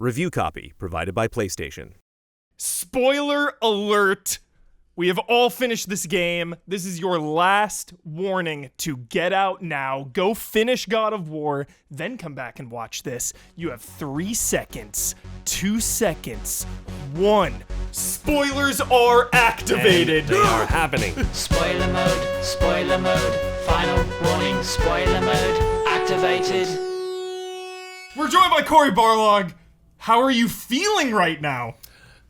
Review copy provided by PlayStation. Spoiler alert! We have all finished this game. This is your last warning to get out now. Go finish God of War, then come back and watch this. You have 3 seconds, 2 seconds, 1. Spoilers are activated. And they are happening. Spoiler mode, final warning, spoiler mode, activated. We're joined by Cory Barlog. How are you feeling right now?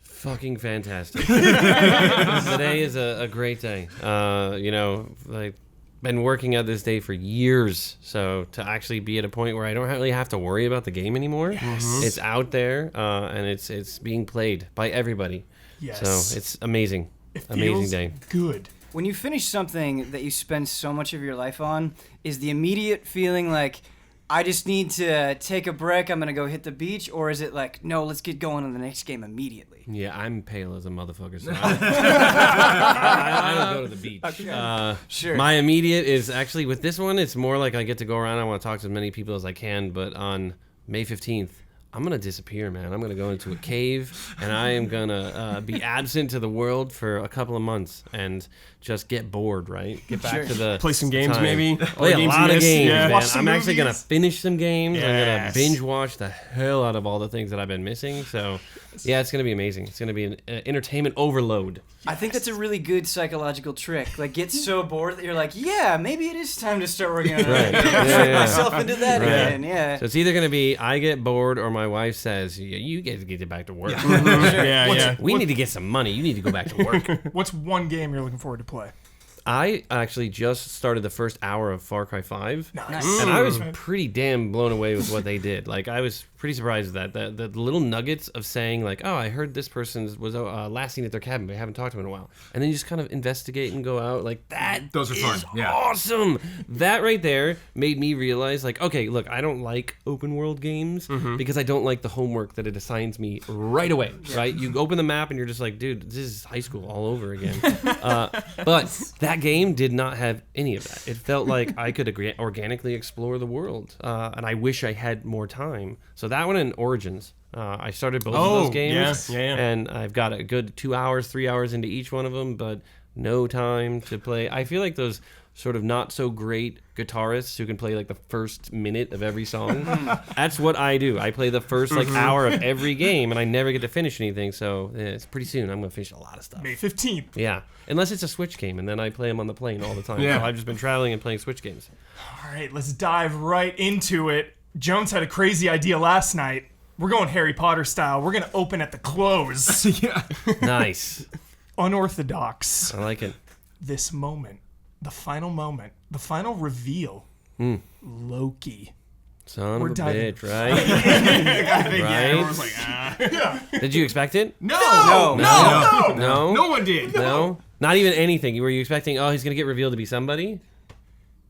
Fucking fantastic. Today is a great day. I've been working at this day for years, so to actually be at a point where I don't really have to worry about the game anymore. Yes. It's out there, and it's being played by everybody. Yes. So it's amazing. Amazing day. Good. When you finish something that you spend so much of your life on, is the immediate feeling like, I just need to take a break, I'm going to go hit the beach? Or is it like, no, let's get going on the next game immediately? Yeah, I'm pale as a motherfucker, so I don't go to the beach. Okay. Sure. My immediate is actually, with this one, it's more like I get to go around, I want to talk to as many people as I can, but on May 15th, I'm going to disappear, man. I'm going to go into a cave, and I am going to be absent to the world for a couple of months and just get bored, right? Get back to the Play some games, time. maybe? Play a lot of games, man. Watch some I'm actually going to movies. finish some games. Yes. I'm going to binge watch the hell out of all the things that I've been missing. So, yeah, it's going to be amazing. It's going to be an entertainment overload. I think that's a really good psychological trick. Like, get so bored that you're like, yeah, maybe it is time to start working on it. Right. Trick myself into that again, yeah. So it's either going to be I get bored or my wife says, you guys get back to work. Yeah. We need to get some money. You need to go back to work. What's one game you're looking forward to play? I actually just started the first hour of Far Cry 5. Nice. And I was pretty damn blown away with what they did. Like, I was pretty surprised at that. The little nuggets of saying, like, oh, I heard this person was last seen at their cabin, but I haven't talked to him in a while. And then you just kind of investigate and go out. Like, Those are fun. Yeah. Awesome. That right there made me realize, like, okay, look, I don't like open world games because I don't like the homework that it assigns me right away, right? You open the map and you're just like, dude, this is high school all over again. But that game did not have any of that. It felt like I could organically explore the world, and I wish I had more time. So that one and Origins, I started both of those games, and I've got a good 2 hours, 3 hours into each one of them, but no time to play. I feel like those sort of not so great guitarists who can play like the first minute of every song. That's what I do. I play the first like hour of every game, and I never get to finish anything. So it's pretty soon I'm gonna finish a lot of stuff. May 15th. Yeah, unless it's a Switch game, and then I play them on the plane all the time. Yeah. So I've just been traveling and playing Switch games. All right, let's dive right into it. Jones had a crazy idea last night. We're going Harry Potter style. We're going to open at the close. Yeah. Nice. Unorthodox. I like it. This moment, the final reveal. Loki. Son We're of a diving- bitch, right? Everyone's like, Did you expect it? No. No one did. No? Not even anything. Were you expecting, oh, he's going to get revealed to be somebody?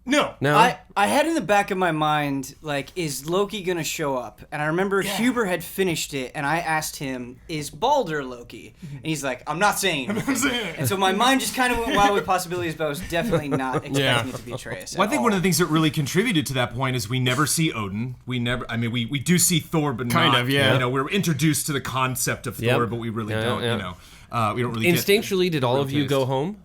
No. No? I had in the back of my mind, like, is Loki gonna show up? And I remember Huber had finished it, and I asked him, is Baldur Loki? And he's like, I'm not saying anything. And so my mind just kind of went wild with possibilities, but I was definitely not expecting it to be Atreus. Well, I think one of the things that really contributed to that point is we never see Odin. We do see Thor, but Kind not. of, yeah. You know, we're introduced to the concept of Thor, but we really don't. yeah. You know, we don't really. Instinctually, did all real of you taste. go home?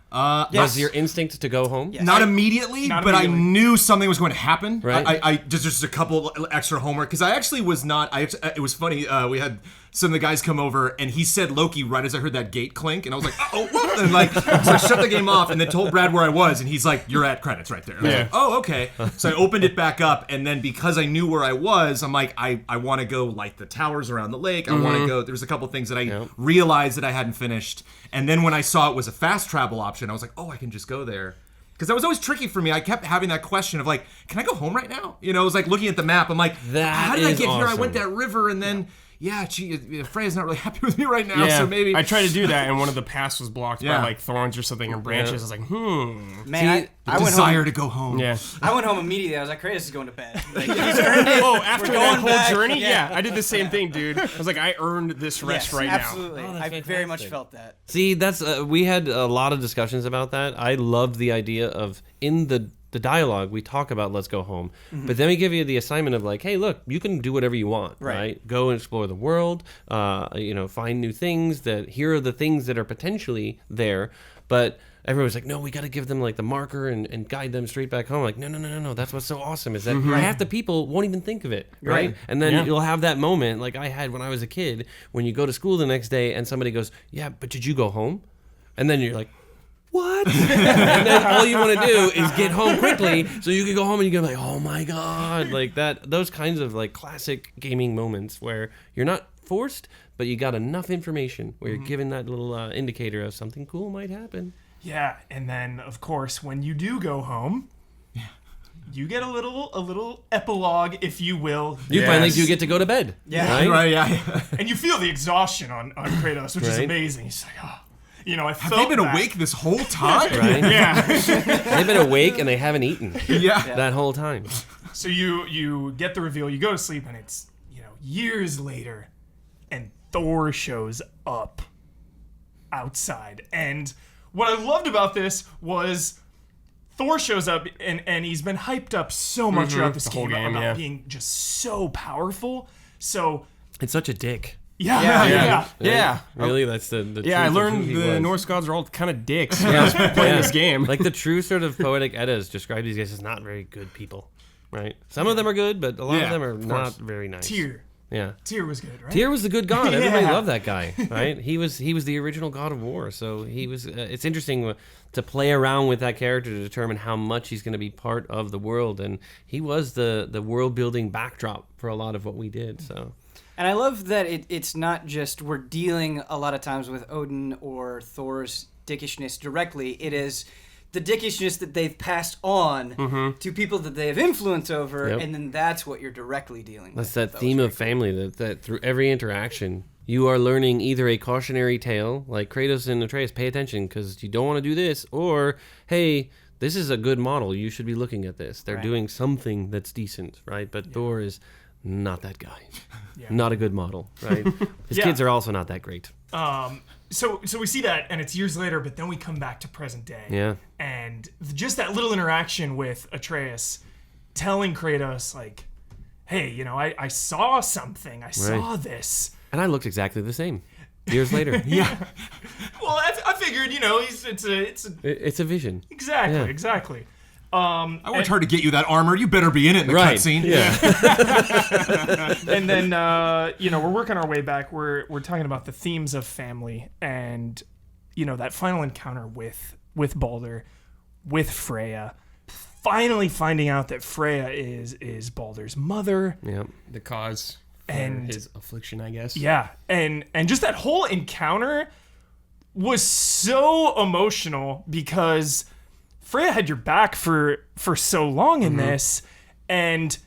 Yes. Was your instinct to go home? Yes. Not immediately, Not but immediately. I knew something was going to happen. Right. I just a couple extra homework because I actually was not. It was funny. We had some of the guys come over and he said Loki right as I heard that gate clink and I was like, oh, what? And like, so I shut the game off and then told Brad where I was and he's like, you're at credits right there. And I was like, oh, okay. So I opened it back up and then because I knew where I was, I'm like, I want to go light the towers around the lake. I want to go. There's a couple things that I realized that I hadn't finished. And then when I saw it was a fast travel option, I was like, oh, I can just go there. Because that was always tricky for me. I kept having that question of like, can I go home right now? You know, it was like looking at the map. I'm like, how did I get here? I went that river and then... Yeah, Freya's not really happy with me right now, so maybe... I tried to do that, and one of the paths was blocked by, like, thorns or something or branches. I was like, Man, I went desire home. to go home. Yeah. I went home immediately. I was like, Kratos is going to bed. Like, he's earned it. Oh, after We're that going whole back. journey? Yeah. Yeah, I did the same thing, dude. I was like, I earned this rest right absolutely. Oh, I that's very much fantastic. felt that. See, that's we had a lot of discussions about that. I loved the idea of in the the dialogue, we talk about let's go home. But then we give you the assignment of like, hey, look, you can do whatever you want, right? Go and explore the world, find new things. Here are the things that are potentially there. But everyone's like, no, we got to give them like the marker and guide them straight back home. Like, no. That's what's so awesome is that half the people won't even think of it, right? And then you'll have that moment like I had when I was a kid when you go to school the next day and somebody goes, yeah, but did you go home? And then you're like, what? And then all you want to do is get home quickly so you can go home and you can be like, oh my God. Like that, those kinds of like classic gaming moments where you're not forced, but you got enough information where you're given that little indicator of something cool might happen. Yeah, and then of course when you do go home, you get a little epilogue, if you will. You finally do get to go to bed. Yeah. Right, yeah. And you feel the exhaustion on Kratos, which is amazing. He's like, oh. I Have felt they been that. awake this whole time? Right? Yeah. They've been awake and they haven't eaten that whole time. So you get the reveal, you go to sleep, and it's years later, and Thor shows up outside. And what I loved about this was Thor shows up, and he's been hyped up so much throughout this whole game game, about yeah. being just so powerful. So It's such a dick. Yeah. Really, that's the truth I of learned who he the was. Norse gods are all kind of dicks when I was playing this game. Like the true sort of poetic Eddas describe these guys as not very good people, right? Some of them are good, but a lot of them are not very nice. Tyr was good, right? Tyr was the good god. Everybody Yeah. loved that guy, right? He was the original god of war. So he was. It's interesting to play around with that character to determine how much he's going to be part of the world, and he was the world building backdrop for a lot of what we did. So. And I love that it's not just we're dealing a lot of times with Odin or Thor's dickishness directly. It is the dickishness that they've passed on to people that they have influence over, and then that's what you're directly dealing with. That's that theme of family that through every interaction, you are learning either a cautionary tale, like Kratos and Atreus, pay attention because you don't want to do this, or, hey, this is a good model. You should be looking at this. They're doing something that's decent, right? But Thor is not that guy. Not a good model, right? His kids are also not that great. So we see that, and it's years later, but then we come back to present day. Yeah. And just that little interaction with Atreus telling Kratos, like, hey, I saw something. I saw this. And I looked exactly the same years later. Well, I figured, it's It's a vision. Exactly. I worked hard to get you that armor. You better be in it in the cutscene. Yeah. And then, we're working our way back. We're talking about the themes of family and, that final encounter with Baldur, with Freya. Finally finding out that Freya is Baldur's mother. Yeah. The cause for And- his affliction, I guess. Yeah. And just that whole encounter was so emotional because Freya had your back for so long in this, and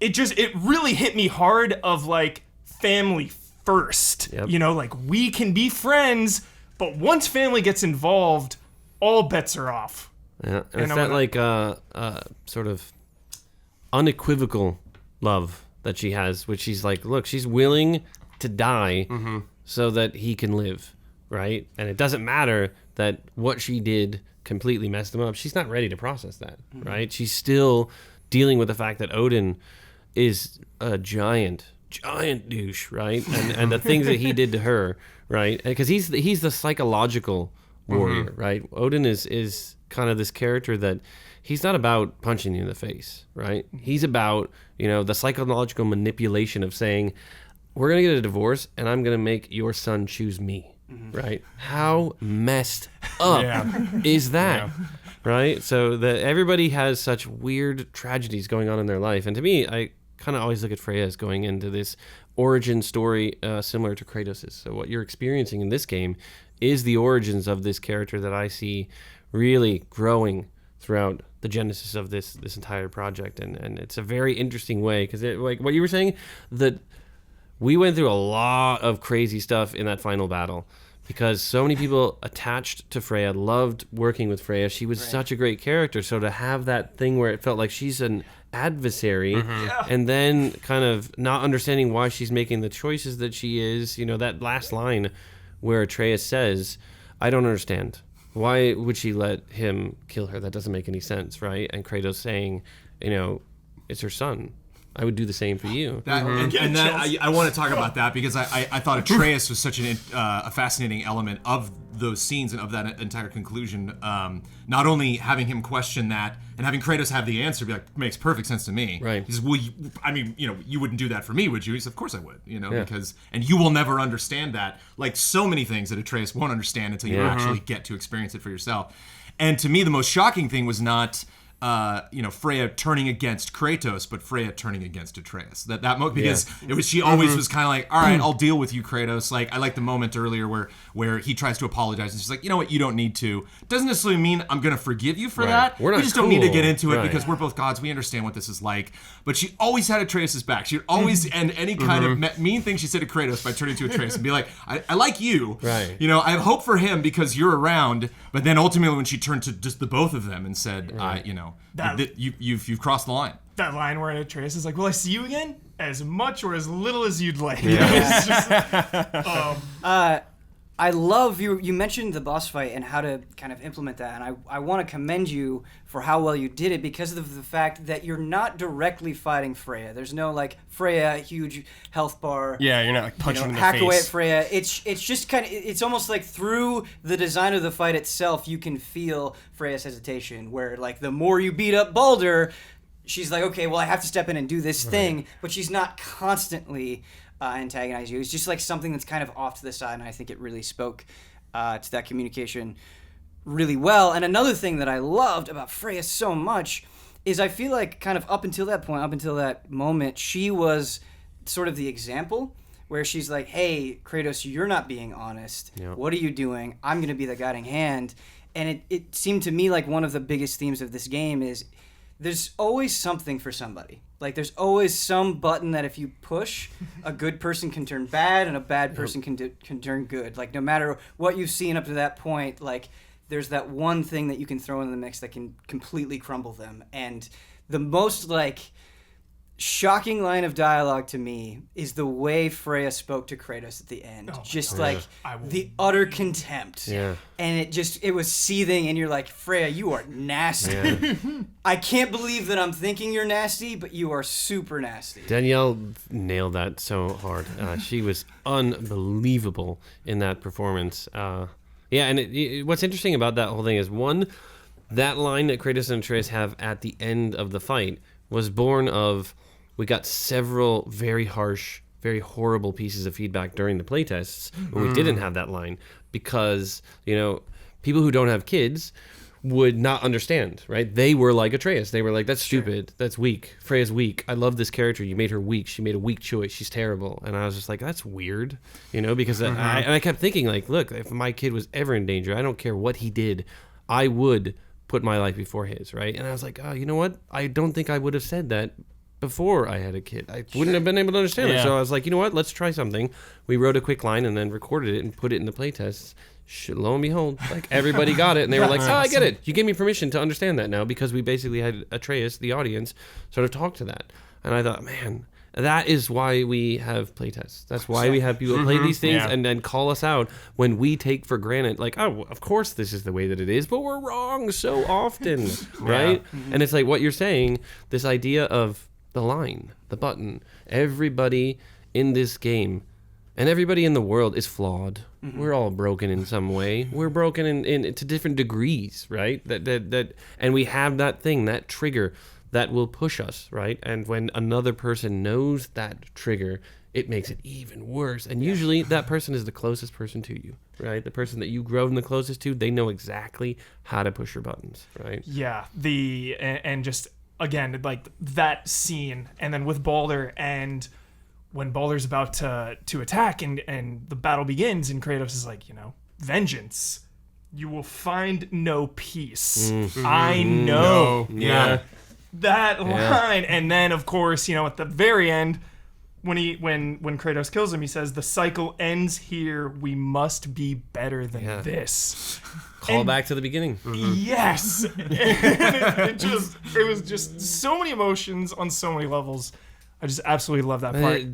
it really hit me hard of like family first. Yep. Like we can be friends, but once family gets involved, all bets are off. Yeah. And it's know that what like sort of unequivocal love that she has, which she's like, look, she's willing to die so that he can live, right? And it doesn't matter that what she did completely messed him up. She's not ready to process that, right? She's still dealing with the fact that Odin is a giant douche, right? And the things that he did to her, right? Because he's the psychological warrior, right? Odin is kind of this character that he's not about punching you in the face, right? He's about, the psychological manipulation of saying, we're going to get a divorce and I'm going to make your son choose me. Right? How messed up is that? Right? So that everybody has such weird tragedies going on in their life. And to me, I kind of always look at Freya as going into this origin story similar to Kratos's. So what you're experiencing in this game is the origins of this character that I see really growing throughout the genesis of this entire project. And it's a very interesting way because like what you were saying, that we went through a lot of crazy stuff in that final battle because so many people attached to Freya, loved working with Freya. She was such a great character. So to have that thing where it felt like she's an adversary and then kind of not understanding why she's making the choices that she is, that last line where Atreus says, I don't understand. Why would she let him kill her? That doesn't make any sense, right? And Kratos saying, it's her son. I would do the same for you. I want to talk about that because I thought Atreus was such a fascinating element of those scenes and of that entire conclusion. Not only having him question that and having Kratos have the answer, be like, makes perfect sense to me. Right. He says, well, you wouldn't do that for me, would you? He said, of course I would. Because and you will never understand that. Like so many things that Atreus won't understand until you actually get to experience it for yourself. And to me, the most shocking thing was not. Freya turning against Kratos, but Freya turning against Atreus. Because she always was kind of like, all right, I'll deal with you, Kratos. Like I like the moment earlier where he tries to apologize and she's like, you know what, you don't need to. Doesn't necessarily mean I'm gonna forgive you for that. We just don't need to get into it because we're both gods. We understand what this is like. But she always had Atreus's back. She would always end any kind of mean thing she said to Kratos by turning to Atreus and be like, I like you. Right. I have hope for him because you're around. But then ultimately when she turned to just the both of them and said, you've crossed the line. That line where Atreus is like, will I see you again? As much or as little as you'd like. I love you mentioned the boss fight and how to kind of implement that, and I want to commend you for how well you did it because of the fact that you're not directly fighting Freya. There's no like Freya huge health bar. Yeah, you're not like punching in the hack face. away at Freya. It's just kind of it's almost like through the design of the fight itself, you can feel Freya's hesitation. Where like the more you beat up Baldur, she's like, okay, well I have to step in and do this thing, but she's not constantly antagonize you. It's just like something that's kind of off to the side, and I think it really spoke to that communication really well. And another thing that I loved about Freya so much is I feel like kind of up until that point, up until that moment, she was sort of the example where she's like, hey, Kratos, you're not being honest. Yep. What are you doing? I'm going to be the guiding hand. And it seemed to me like one of the biggest themes of this game is there's always something for somebody. Like, there's always some button that if you push, a good person can turn bad and a bad person can turn good. Like, no matter what you've seen up to that point, like, there's that one thing that you can throw in the mix that can completely crumble them. And the most, like, shocking line of dialogue to me is the way Freya spoke to Kratos at the end. The utter contempt. Yeah. And it was seething, and you're like, Freya, you are nasty. Yeah. I can't believe that I'm thinking you're nasty, but you are super nasty. Danielle nailed that so hard. She was unbelievable in that performance. And what's interesting about that whole thing is, one, that line that Kratos and Atreus have at the end of the fight was born of, we got several very harsh, very horrible pieces of feedback during the playtests when we didn't have that line because, people who don't have kids would not understand, right? They were like Atreus. They were like, that's stupid. That's weak. Freya's weak. I love this character. You made her weak. She made a weak choice. She's terrible. And I was just like, that's weird, because I kept thinking, like, look, if my kid was ever in danger, I don't care what he did, I would put my life before his, right? And I was like, oh, you know what? I don't think I would have said that before I had a kid. I wouldn't have been able to understand it. So I was like, you know what? Let's try something. We wrote a quick line and then recorded it and put it in the playtests. Lo and behold, like everybody got it, and they were like, "Oh, I get it. You gave me permission to understand that now," because we basically had Atreus, the audience, sort of talk to that. And I thought, man, that is why we have playtests. That's why we have people play these things and then call us out when we take for granted, like, oh, of course this is the way that it is, but we're wrong so often, right? And it's like what you're saying, this idea of the line, the button. Everybody in this game and everybody in the world is flawed. We're all broken in some way. We're broken in to different degrees, right? And we have that thing, that trigger that will push us, right? And when another person knows that trigger, it makes it even worse. And usually that person is the closest person to you, right? The person that you grown the closest to, they know exactly how to push your buttons, right? Yeah. And just again, like that scene, and then with Baldur, and when Baldur's about to attack and the battle begins, and Kratos is like, vengeance, you will find no peace. I know. Yeah. That line. And then, of course, at the very end, when Kratos kills him, he says, the cycle ends here. We must be better than this. Call back to the beginning. Yes. It was just so many emotions on so many levels. I just absolutely love that part.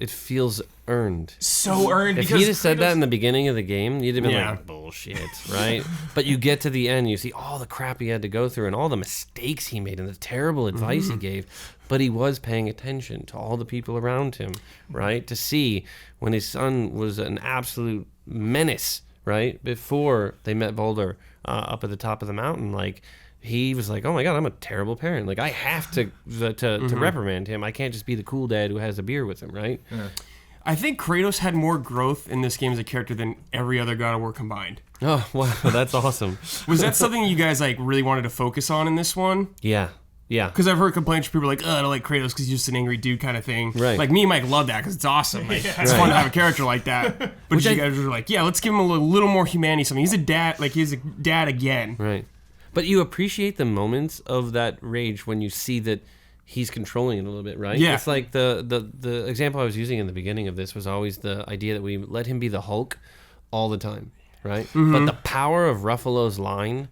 it feels earned. So earned. If because he'd have said that Kratos- in the beginning of the game, you'd have been Yeah. like, bullshit, right? But you get to the end, you see all the crap he had to go through and all the mistakes he made and the terrible advice he gave. But he was paying attention to all the people around him, right? To see when his son was an absolute menace, right? Before they met Baldur up at the top of the mountain, like, he was like, oh my God, I'm a terrible parent. Like, I have to reprimand him. I can't just be the cool dad who has a beer with him, right? Yeah. I think Kratos had more growth in this game as a character than every other God of War combined. Oh, wow, that's awesome. Was that something you guys like really wanted to focus on in this one? Yeah. Because I've heard complaints from people like, I don't like Kratos because he's just an angry dude kind of thing. Right. Like, me and Mike love that because it's awesome. Like, it's fun to have a character like that. But you guys were like, yeah, let's give him a little more humanity. Something. He's a dad. Like, he's a dad again. Right. But you appreciate the moments of that rage when you see that he's controlling it a little bit, right? Yeah. It's like the example I was using in the beginning of this was always the idea that we let him be the Hulk all the time, right? But the power of Ruffalo's line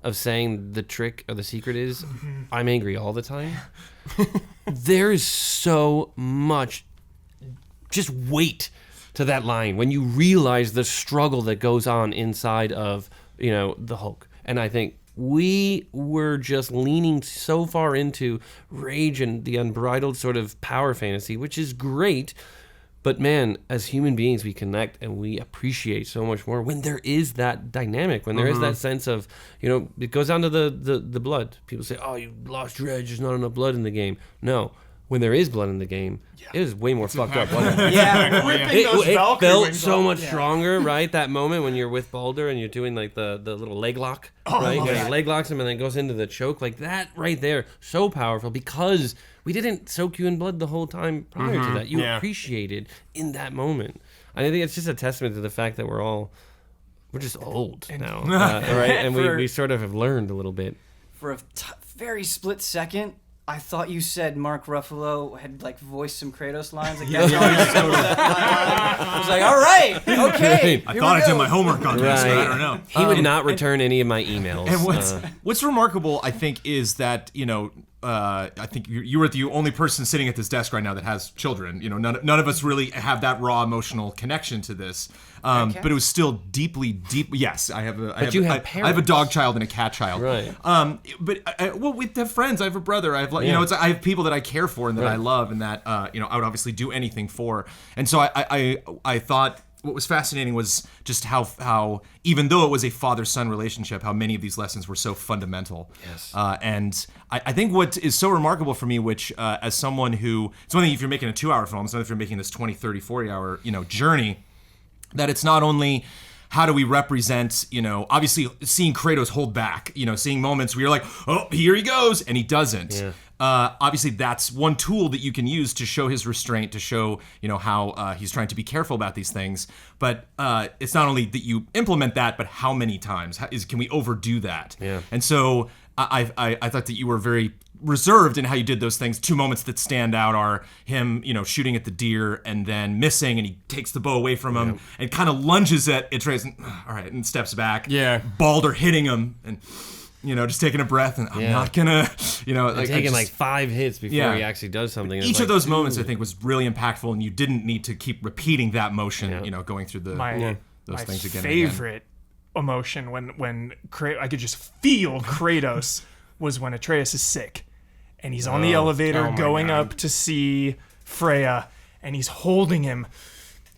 of saying the trick or the secret is, I'm angry all the time. There is so much just weight to that line when you realize the struggle that goes on inside of, the Hulk. And I think we were just leaning so far into rage and the unbridled sort of power fantasy, which is great. But man, as human beings, we connect and we appreciate so much more when there is that dynamic, when there is that sense of, it goes down to the blood. People say, oh, you lost your edge, there's not enough blood in the game. No, when there is blood in the game, it is way more fucked up, wasn't it? Yeah. Ripping those It Valkyrie felt wings so off. much stronger, right? That moment when you're with Baldur and you're doing like the little leg lock, right? You leg locks him and then goes into the choke, like that right there, so powerful because we didn't soak you in blood the whole time prior to that. You appreciated in that moment. I think it's just a testament to the fact that we're just old now, right? And we sort of have learned a little bit. For a very split second, I thought you said Mark Ruffalo had like voiced some Kratos lines. Like, I was like, all right, okay. I thought I did my homework on this, but I don't know. He would not return any of my emails. And what's remarkable, I think, is that I think you were the only person sitting at this desk right now that has children. None of us really have that raw emotional connection to this. But it was still deep. Yes, I have a dog child and a cat child. Right. But we have friends. I have a brother. I have I have people that I care for and that I love and that I would obviously do anything for. And so I thought what was fascinating was just how even though it was a father-son relationship, how many of these lessons were so fundamental. Yes. And I think what is so remarkable for me, which as someone who, it's one thing if you're making a 2-hour film, it's another if you're making this 20, 30, 40-hour journey, that it's not only how do we represent, obviously seeing Kratos hold back, seeing moments where you're like, oh, here he goes, and he doesn't. Yeah. Obviously, that's one tool that you can use to show his restraint, to show, how he's trying to be careful about these things. But it's not only that you implement that, but how many times? Can we overdo that? Yeah. And so I thought that you were very reserved in how you did those things. 2 moments that stand out are him, shooting at the deer and then missing, and he takes the bow away from him and kind of lunges at Atreus, and, all right, and steps back. Yeah. Baldur hitting him and just taking a breath and I'm not gonna, taking like 5 hits before he actually does something. Each of those moments I think was really impactful, and you didn't need to keep repeating that motion, going through those things again. My favorite emotion when I could just feel Kratos was when Atreus is sick and he's on the elevator going up to see Freya and he's holding him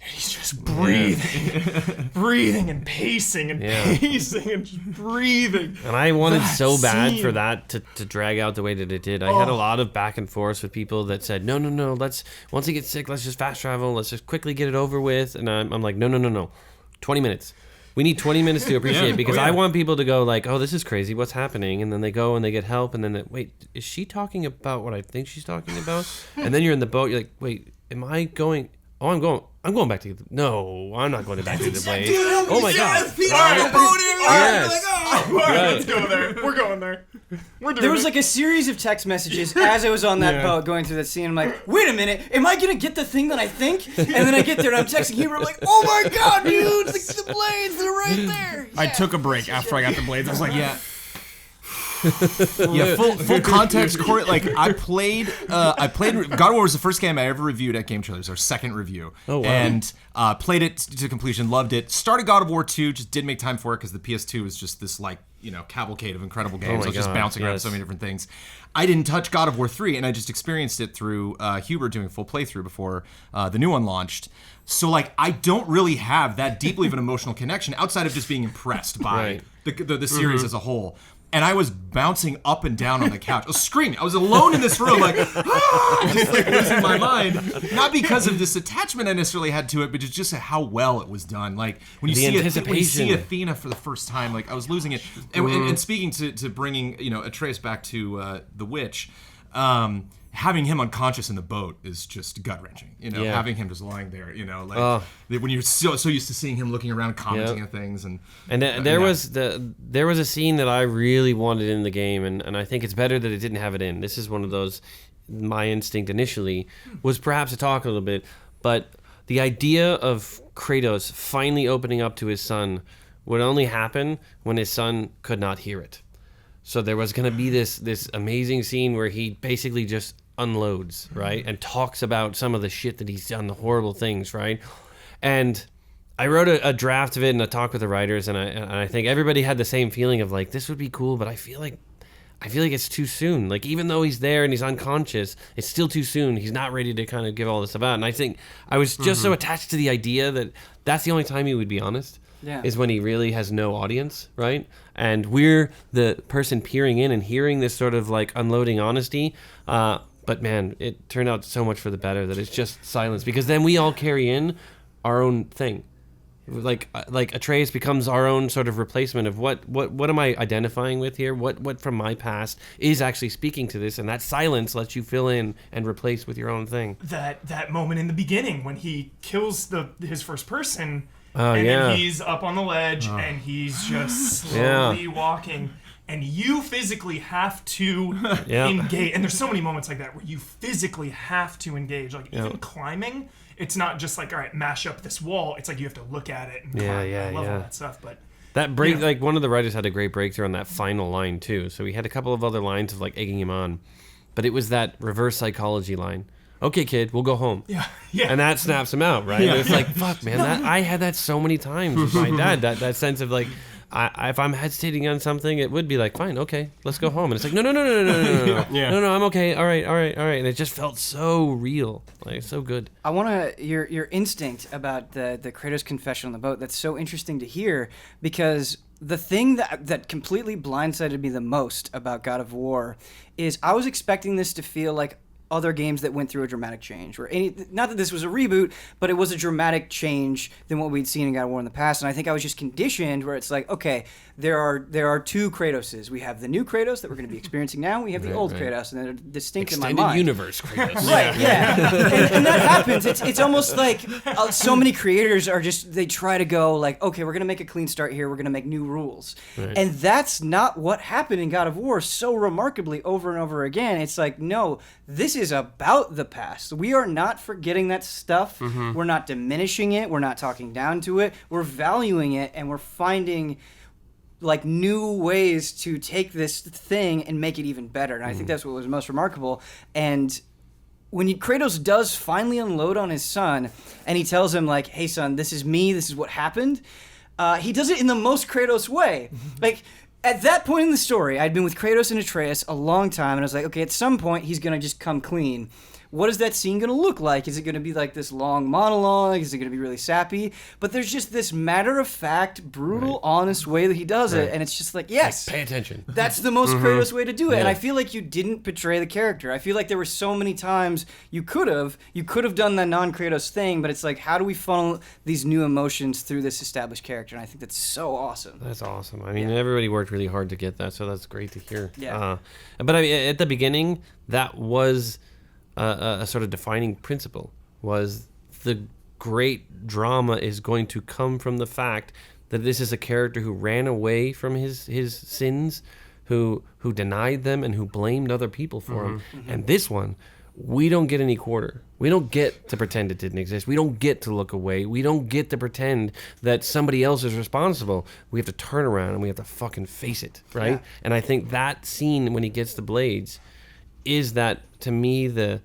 and he's just breathing and pacing and pacing and just breathing. And I wanted That so bad scene. for that to drag out the way that it did. I had a lot of back and forth with people that said, no, once he gets sick, let's just fast travel, let's just quickly get it over with. And I'm like, no, 20 minutes. We need 20 minutes to appreciate it because I want people to go like, oh, this is crazy, what's happening? And then they go and they get help, and then wait, is she talking about what I think she's talking about? And then you're in the boat, you're like, wait, am I going? Oh, I'm going back to the... No, I'm not going back to the blade. Oh my god. Let's go there. We're going there. We're doing There was it. like a series of text messages as I was on that boat going through that scene. I'm like, wait a minute, am I gonna get the thing that I think? And then I get there and I'm texting Huber, I'm like, oh my god, dude, the blades, they're right there. I took a break after I got the blades. I was like, Yeah, full context, Cory. Like I played God of War was the first game I ever reviewed at Game Trailers, our second review. Oh, wow. And played it to completion, loved it. Started God of War 2, just didn't make time for it because the PS2 was just this cavalcade of incredible games. I was just bouncing around so many different things. I didn't touch God of War 3, and I just experienced it through Hubert doing a full playthrough before the new one launched. So I don't really have that deeply of an emotional connection outside of just being impressed by the series as a whole. And I was bouncing up and down on the couch. I was screaming. I was alone in this room, just losing my mind. Not because of this attachment I necessarily had to it, but just how well it was done. Like when you see Athena for the first time, I was losing it. And speaking to bringing Atreus back to the witch. Having him unconscious in the boat is just gut wrenching. Having him just lying there. When you're so used to seeing him looking around, commenting on things, there was a scene that I really wanted in the game, and I think it's better that it didn't have it in. This is one of those. My instinct initially was perhaps to talk a little bit, but the idea of Kratos finally opening up to his son would only happen when his son could not hear it. So there was going to be this amazing scene where he basically just unloads, right? And talks about some of the shit that he's done, the horrible things, right? And I wrote a draft of it and a talk with the writers, and I think everybody had the same feeling of this would be cool, but I feel like it's too soon. Even though he's there and he's unconscious, it's still too soon. He's not ready to kind of give all this about. And I think I was just so attached to the idea that that's the only time he would be honest. Yeah. Is when he really has no audience, right? And we're the person peering in and hearing this sort of unloading honesty. But man, it turned out so much for the better that it's just silence, because then we all carry in our own thing. Like Atreus becomes our own sort of replacement of what am I identifying with here? What from my past is actually speaking to this, and that silence lets you fill in and replace with your own thing. That moment in the beginning when he kills his first person. Then he's up on the ledge and he's just slowly walking, and you physically have to engage. And there's so many moments like that where you physically have to engage. Even climbing, it's not just all right, mash up this wall. It's you have to look at it and climb. I love all that stuff. But that break, one of the writers had a great breakthrough on that final line too. So he had a couple of other lines of egging him on, but it was that reverse psychology line. Okay, kid, we'll go home. Yeah. And that snaps him out, right? And it's fuck, man, I had that so many times with my dad. That sense of if I'm hesitating on something, it would be fine, okay, let's go home. And it's no, no, I'm okay. All right. And it just felt so real, so good. I want to your instinct about the Kratos confession on the boat. That's so interesting to hear, because the thing that completely blindsided me the most about God of War is I was expecting this to feel like other games that went through a dramatic change. Not that this was a reboot, but it was a dramatic change than what we'd seen in God of War in the past. And I think I was just conditioned where it's okay, there are two Kratoses. We have the new Kratos that we're going to be experiencing now. We have the old Kratos, and they're distinct in my mind. Extended universe Kratos. Right, yeah. and that happens. It's almost so many creators are they try to go okay, we're going to make a clean start here. We're going to make new rules. Right. And that's not what happened in God of War so remarkably over and over again. It's no, this is about the past. We are not forgetting that stuff. Mm-hmm. We're not diminishing it. We're not talking down to it. We're valuing it, and we're finding new ways to take this thing and make it even better. And I think that's what was most remarkable. And when Kratos does finally unload on his son, and he tells him hey son, this is me, this is what happened, he does it in the most Kratos way. At that point in the story, I'd been with Kratos and Atreus a long time, and I was okay, at some point, he's going to just come clean. What is that scene going to look like? Is it going to be this long monologue? Is it going to be really sappy? But there's just this matter-of-fact, brutal, honest way that he does it, and it's just yes. Pay attention. That's the most Kratos way to do it, and I feel you didn't betray the character. I feel there were so many times you could have done that non-Kratos thing, but it's how do we funnel these new emotions through this established character? And I think that's so awesome. That's awesome. I mean, everybody worked really hard to get that, so that's great to hear. Yeah. But at the beginning, that was a sort of defining principle, was the great drama is going to come from the fact that this is a character who ran away from his sins, who denied them and who blamed other people for them. Mm-hmm. And this one we don't get any quarter. We don't get to pretend it didn't exist. We don't get to look away. We don't get to pretend that somebody else is responsible. We have to turn around and we have to fucking face it, right? Yeah. And I think that scene when he gets the blades is that, to me, the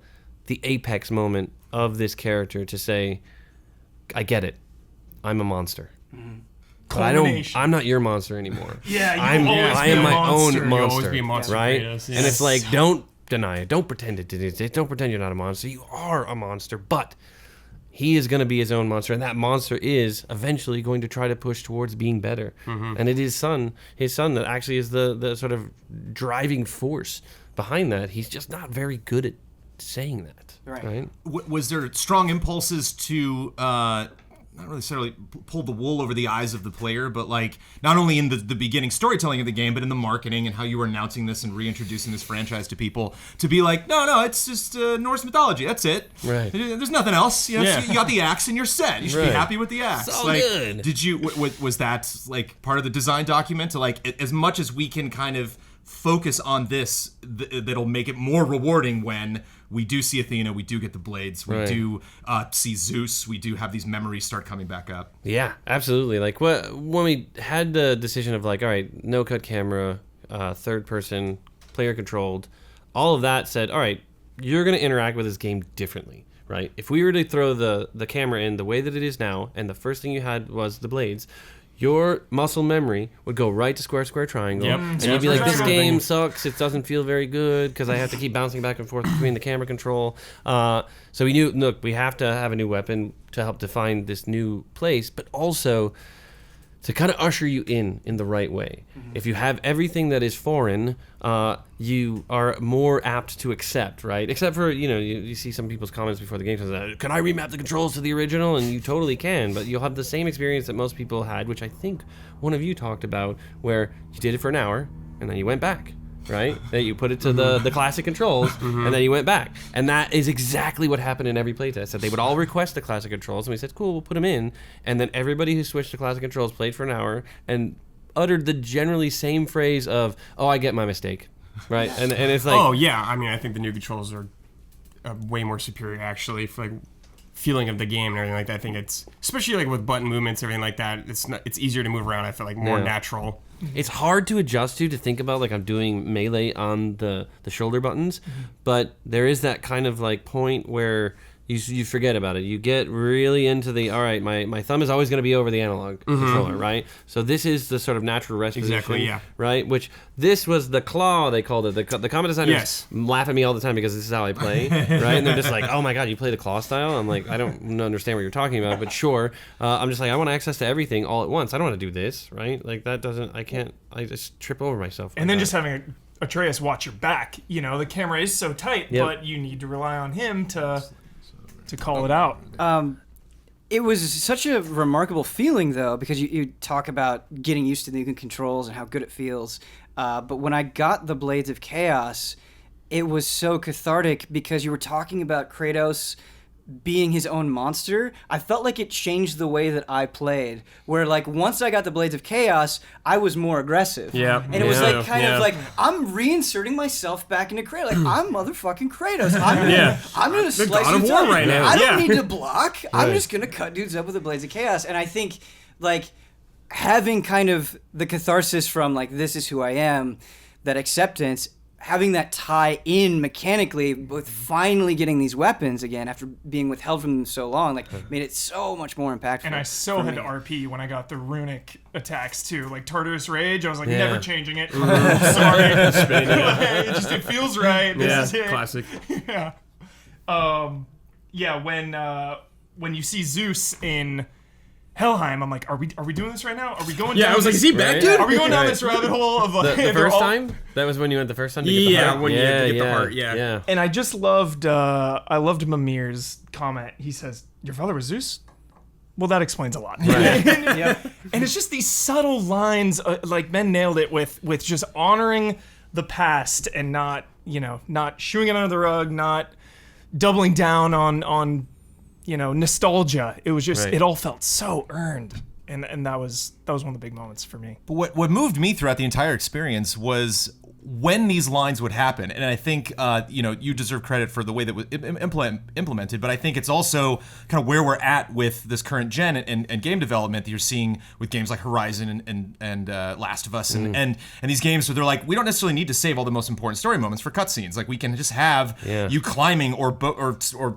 apex moment of this character to say, I get it. I'm a monster. Mm-hmm. But I'm not your monster anymore. Yeah, I am my own monster. You'll always be a monster, right? Yes. And it's like, don't deny it. Don't pretend it didn't exist. Don't pretend you're not a monster. You are a monster, but he is going to be his own monster, and that monster is eventually going to try to push towards being better. Mm-hmm. And it is his son that actually is the sort of driving force behind that. He's just not very good at saying that. Right? Was there strong impulses to not necessarily pull the wool over the eyes of the player, but like not only in the beginning storytelling of the game, but in the marketing and how you were announcing this and reintroducing this franchise to people, to be like, no, it's just Norse mythology. That's it. Right. There's nothing else. You got the axe and you're set. You should be happy with the axe. So good. Did you? Was that like part of the design document to like as much as we can kind of focus on this, that'll make it more rewarding when we do see Athena, we do get the blades, we do see Zeus, we do have these memories start coming back up. Yeah, absolutely. Like when we had the decision of like, all right, no cut camera, third person, player controlled, all of that said, all right, you're going to interact with this game differently, right? If we were to throw the camera in the way that it is now, and the first thing you had was the blades, your muscle memory would go right to square, triangle. Yep. And you'd be like, this game sucks. It doesn't feel very good because I have to keep bouncing back and forth between the camera control. So we knew, look, we have to have a new weapon to help define this new place, but also to kind of usher you in the right way. Mm-hmm. If you have everything that is foreign, you are more apt to accept, right? Except for, you see some people's comments before the game says, can I remap the controls to the original? And you totally can, but you'll have the same experience that most people had, which I think one of you talked about, where you did it for an hour, and then you went back. Right? That you put it to the classic controls, and then you went back. And that is exactly what happened in every playtest. That they would all request the classic controls, and we said, cool, we'll put them in. And then everybody who switched to classic controls played for an hour and uttered the generally same phrase of, oh, I get my mistake. Right? And it's like... Oh, yeah. I mean, I think the new controls are way more superior, actually, for like feeling of the game and everything like that. I think it's, especially like with button movements, everything like that, it's easier to move around. I feel like more natural. It's hard to adjust to think about, like I'm doing melee on the shoulder buttons, but there is that kind of like point where you forget about it. You get really into the, all right, my thumb is always going to be over the analog controller, right? So this is the sort of natural rest position, right? Which this was the claw, they called it. The combat designers laugh at me all the time because this is how I play, right? And they're just like, oh my god, you play the claw style? I'm like, I don't understand what you're talking about, but sure. I'm just like, I want access to everything all at once. I don't want to do this, right? Like that doesn't, I just trip over myself. And then just having Atreus watch your back, the camera is so tight, but you need to rely on him to call it out. It was such a remarkable feeling, though, because you talk about getting used to the new controls and how good it feels. But when I got the Blades of Chaos, it was so cathartic because you were talking about Kratos being his own monster. I felt like it changed the way that I played, where like once I got the Blades of Chaos, I was more aggressive. Yeah. And it was like kind of like I'm reinserting myself back into Kratos. Like I'm motherfucking Kratos. I'm gonna slice God of War right now. I don't need to block. I'm just gonna cut dudes up with the Blades of Chaos. And I think like having kind of the catharsis from like this is who I am, that acceptance, having that tie in mechanically with finally getting these weapons again after being withheld from them so long, like made it so much more impactful. And I had to RP when I got the runic attacks too, like Tartarus Rage. I was like, never changing it. Sorry, it feels right. This is it. Classic. When you see Zeus in Helheim, I'm like, are we doing this right now? Are we going? Yeah, down I was like, is he back, dude? Are we going down this rabbit hole of like the first time? That was when you went the first time to get the heart? When you get the heart. Yeah. And I just loved Mimir's comment. He says, "Your father was Zeus." Well, that explains a lot. Right. And it's just these subtle lines, like Ben nailed it with just honoring the past and not shooing it under the rug, not doubling down on nostalgia. It was just, it all felt so earned. And that was one of the big moments for me. But what moved me throughout the entire experience was when these lines would happen. And I think, you deserve credit for the way that was implemented, but I think it's also kind of where we're at with this current gen and game development that you're seeing with games like Horizon and Last of Us and these games where they're like, we don't necessarily need to save all the most important story moments for cutscenes. Like we can just have you climbing or pushing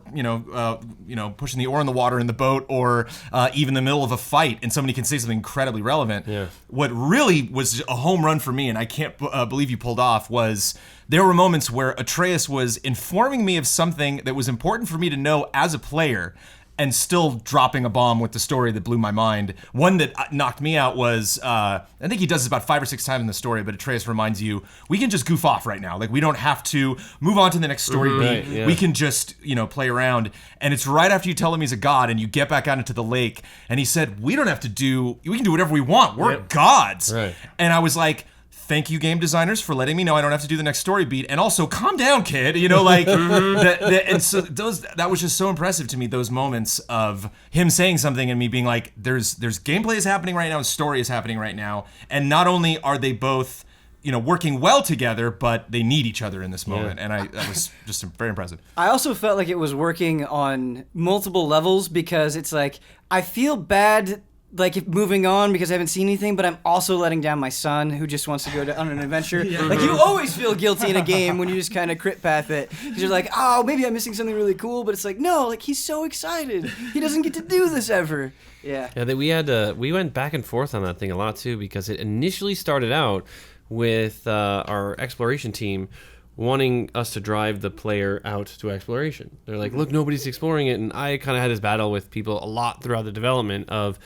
the oar in the water in the boat or even in the middle of a fight and somebody can say something incredibly relevant. Yeah. What really was a home run for me, and I can't believe you pulled off, was there were moments where Atreus was informing me of something that was important for me to know as a player and still dropping a bomb with the story that blew my mind. One that knocked me out was, I think he does this about 5 or 6 times in the story, but Atreus reminds you, we can just goof off right now. Like, we don't have to move on to the next story beat. Right, yeah. We can just, play around. And it's right after you tell him he's a god and you get back out into the lake. And he said, we can do whatever we want. We're gods. Right. And I was like, thank you, game designers, for letting me know I don't have to do the next story beat, and also calm down, kid. And so that was just so impressive to me. Those moments of him saying something and me being like, "There's gameplay is happening right now, and story is happening right now, and not only are they both, working well together, but they need each other in this moment." And that was just very impressive. I also felt like it was working on multiple levels because it's like I feel bad. Like moving on because I haven't seen anything, but I'm also letting down my son who just wants to go on an adventure. Like you always feel guilty in a game when you just kind of crit path it because you're like, oh, maybe I'm missing something really cool, but it's like, no, like he's so excited, he doesn't get to do this ever. Yeah. We went back and forth on that thing a lot too because it initially started out with our exploration team wanting us to drive the player out to exploration. They're like, look, nobody's exploring it, and I kind of had this battle with people a lot throughout the development of.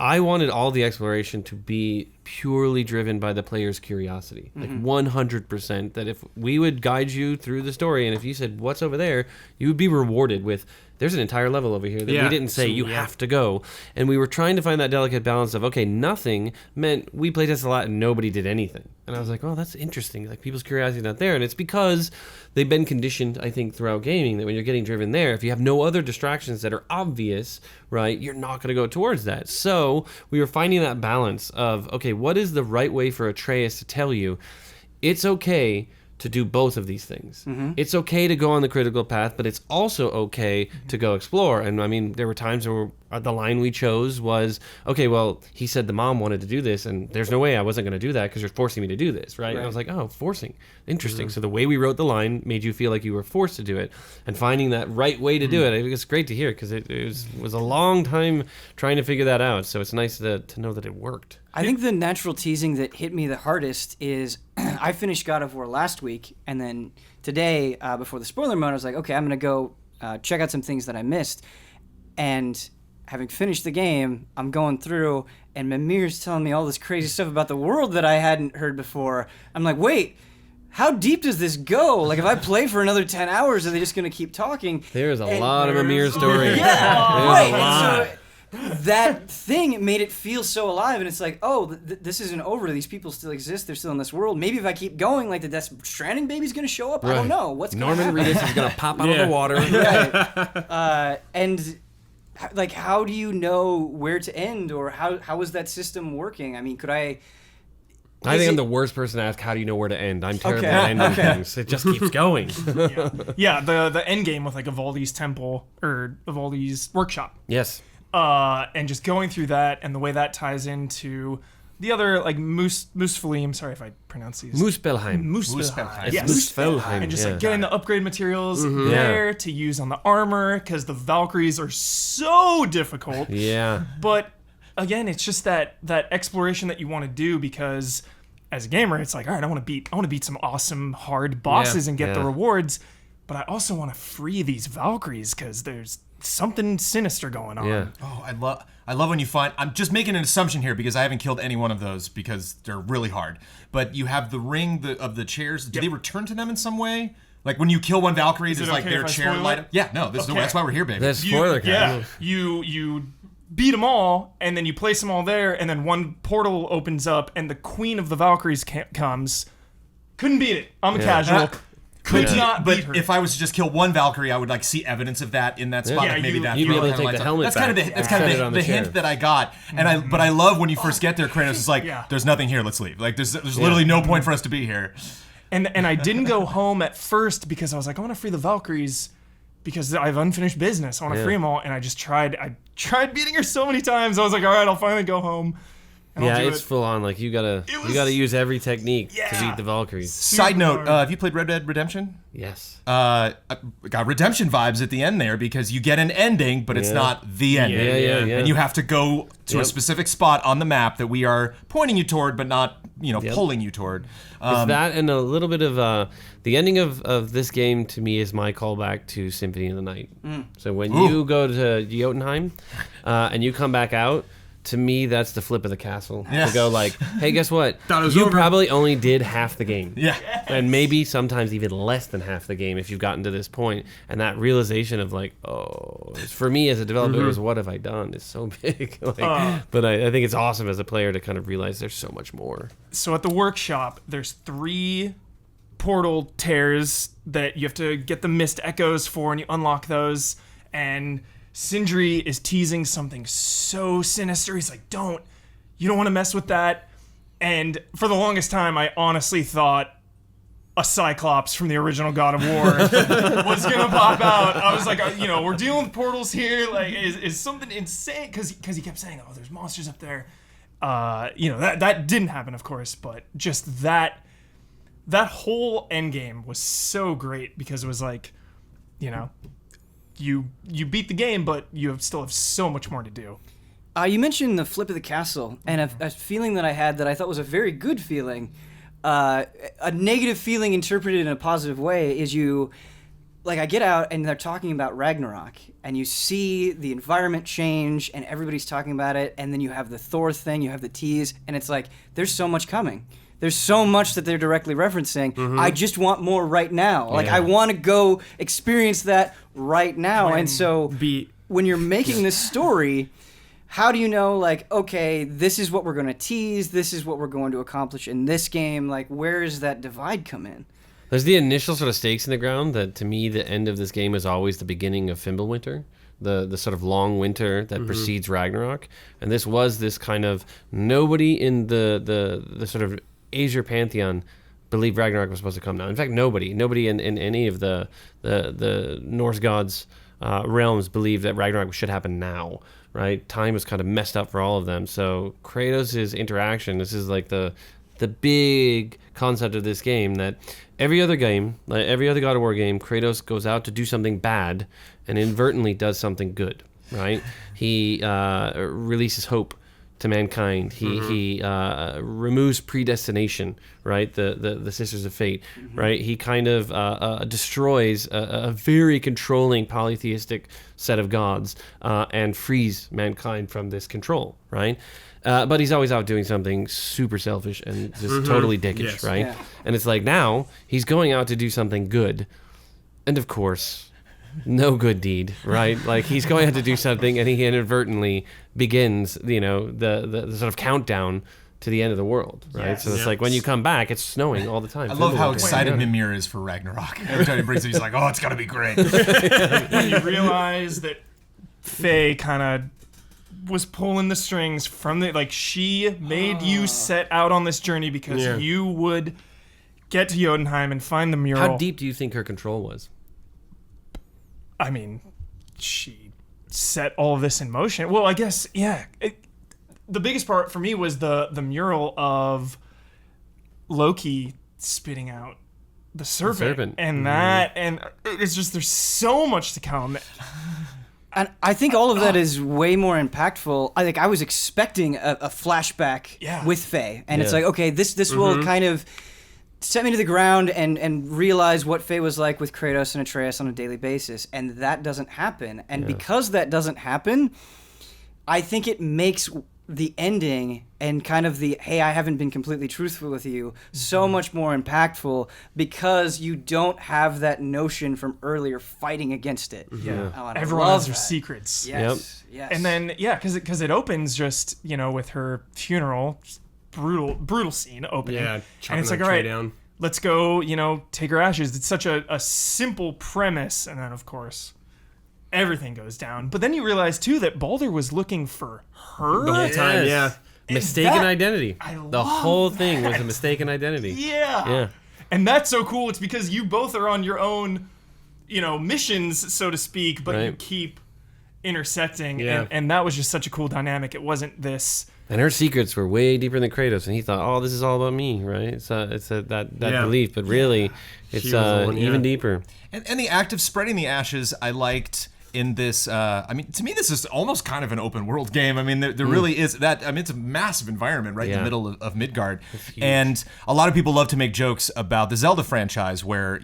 I wanted all the exploration to be purely driven by the player's curiosity. Like 100%, that if we would guide you through the story and if you said, what's over there, you would be rewarded with, there's an entire level over here that we didn't say you have to go. And we were trying to find that delicate balance of, okay, nothing meant we playtested a lot and nobody did anything. And I was like, oh, that's interesting. Like people's curiosity is not there. And it's because they've been conditioned, I think, throughout gaming that when you're getting driven there, if you have no other distractions that are obvious, right, you're not going to go towards that. So we were finding that balance of, okay, what is the right way for Atreus to tell you it's okay to do both of these things. It's okay to go on the critical path, but it's also okay to go explore. And I mean, there were times where the line we chose was, okay, well, he said the mom wanted to do this, and there's no way I wasn't going to do that because you're forcing me to do this, right? And I was like, oh, forcing. Interesting. So the way we wrote the line made you feel like you were forced to do it, and finding that right way to do it, I think it's great to hear because it was a long time trying to figure that out. So it's nice to know that it worked. I think the natural teasing that hit me the hardest is I finished God of War last week, and then today, before the spoiler mode, I was like, okay, I'm going to go check out some things that I missed. And having finished the game, I'm going through, and Mimir's telling me all this crazy stuff about the world that I hadn't heard before. I'm like, wait, how deep does this go? Like, if I play for another 10 hours, are they just going to keep talking? There's a lot of Mimir stories. Yeah, right. And so that thing made it feel so alive, and it's like, oh, this isn't over. These people still exist. They're still in this world. Maybe if I keep going, like the Death Stranding baby's going to show up. Right. I don't know. What's going to happen? Norman Reedus is going to pop out of the water. Right. And like, how do you know where to end, or how is that system working? I mean, could I think I'm the worst person to ask, how do you know where to end? I'm terrible at ending things. It just keeps going. The end game with like Evaldi's temple or Evaldi's workshop. Yes. And just going through that and the way that ties into the other, like Muspelheim. Sorry if I pronounce these. Muspelheim. Yes. Muspelheim. And just like getting the upgrade materials there to use on the armor, because the Valkyries are so difficult. Yeah. But again, it's just that exploration that you want to do, because as a gamer, it's like, all right, I want to beat some awesome hard bosses and get the rewards, but I also want to free these Valkyries because there's something sinister going on. Yeah. Oh, I love when you find. I'm just making an assumption here because I haven't killed any one of those because they're really hard. But you have the ring of the chairs. Do they return to them in some way? Like when you kill one Valkyrie, it's like their chair light up. Yeah, no, that's why we're here, baby. That's spoiler. You beat them all, and then you place them all there, and then one portal opens up, and the Queen of the Valkyries comes. Couldn't beat it. I'm a casual. Could not beat her. If I was to just kill one Valkyrie, I would like see evidence of that in that spot. Yeah, like maybe that. You'd be able to take the helmet back. That's kind of the hint that I got. And but I love when you first get there, Kratos is like, "There's nothing here. Let's leave. Like there's literally no point for us to be here." And I didn't go home at first because I was like, I want to free the Valkyries because I have unfinished business. I want to free them all. And I tried beating her so many times. I was like, all right, I'll finally go home. And I'll do it's it. full on. Like you gotta use every technique to beat the Valkyries. Side note: hard. have you played Red Dead Redemption? Yes. Got redemption vibes at the end there because you get an ending, but it's not the ending. Yeah. And you have to go to a specific spot on the map that we are pointing you toward, but not pulling you toward. It's that and a little bit of the ending of this game to me is my callback to Symphony of the Night. So when you go to Jotunheim and you come back out, to me that's the flip of the castle. To go like, hey, guess what? Thought it was you over. probably only did half the game. Yeah. And maybe sometimes even less than half the game if you've gotten to this point. And that realization of like, oh, for me as a developer, is what have I done? Is so big. But I think it's awesome as a player to kind of realize there's so much more. So at the workshop, there's 3 portal tears that you have to get the mist echoes for, and you unlock those. And Sindri is teasing something so sinister. He's like, you don't want to mess with that. And for the longest time, I honestly thought a Cyclops from the original God of War was going to pop out. I was like, we're dealing with portals here. Like, is something insane? Because he kept saying, oh, there's monsters up there. That didn't happen, of course, but just that whole end game was so great because it was like, you beat the game, but you still have so much more to do. You mentioned the flip of the castle, and a feeling that I had that I thought was a very good feeling. A negative feeling interpreted in a positive way is I get out and they're talking about Ragnarok, and you see the environment change, and everybody's talking about it, and then you have the Thor thing, you have the tease, and it's like, there's so much coming. There's so much that they're directly referencing. I just want more right now. Like, I want to go experience that right now. And so when you're making this story, how do you know, like, okay, this is what we're going to tease, this is what we're going to accomplish in this game? Like, where does that divide come in? There's the initial sort of stakes in the ground that, to me, the end of this game is always the beginning of Fimbulwinter. The sort of long winter that precedes Ragnarok. And this was this kind of, nobody in the sort of Aesir pantheon believed Ragnarok was supposed to come now. In fact, nobody in any of the Norse gods' realms believed that Ragnarok should happen now, right? Time was kind of messed up for all of them. So Kratos' interaction, this is like the big concept of this game, that every other game, like every other God of War game, Kratos goes out to do something bad and inadvertently does something good, right? He releases hope to mankind. He removes predestination, right? The Sisters of Fate, right? He kind of destroys a very controlling polytheistic set of gods and frees mankind from this control, right? But he's always out doing something super selfish and just totally dickish, right? Yeah. And it's like now he's going out to do something good, and of course, no good deed, right? Like he's going out to do something, and he inadvertently begins, the sort of countdown to the end of the world, right? Yes. So it's like when you come back, it's snowing all the time. I love how excited Mimir is for Ragnarok. Every time he brings it, he's like, "Oh, it's gonna be great." When you realize that Faye kind of was pulling the strings from she made you set out on this journey because you would get to Jotunheim and find the mural. How deep do you think her control was? I mean, she set all of this in motion. Well, I guess, the biggest part for me was the mural of Loki spitting out the serpent. And that, and it's just, there's so much to come. And I think all of that is way more impactful. I was expecting a flashback with Faye. And it's like, okay, this will kind of set me to the ground and realize what Faye was like with Kratos and Atreus on a daily basis. And that doesn't happen. And because that doesn't happen, I think it makes the ending and kind of the, hey, I haven't been completely truthful with you, so much more impactful because you don't have that notion from earlier fighting against it. Yeah. Everyone has their secrets. Yes. And then, because it opens just, with her funeral, brutal scene opening. Yeah, and it's like, all right, down. Let's go, take her ashes. It's such a simple premise. And then, of course, everything goes down. But then you realize, too, that Baldur was looking for her. The whole time, mistaken identity. The whole thing was a mistaken identity. Yeah. And that's so cool. It's because you both are on your own, missions, so to speak, but you keep intersecting. Yeah. And that was just such a cool dynamic. It wasn't this... And her secrets were way deeper than Kratos, and he thought, "Oh, this is all about me, right?" It's that belief, but really, it's even deeper. And the act of spreading the ashes, I liked in this. I mean, to me, this is almost kind of an open world game. I mean, there really is that. I mean, it's a massive environment right in the middle of Midgard, and a lot of people love to make jokes about the Zelda franchise, where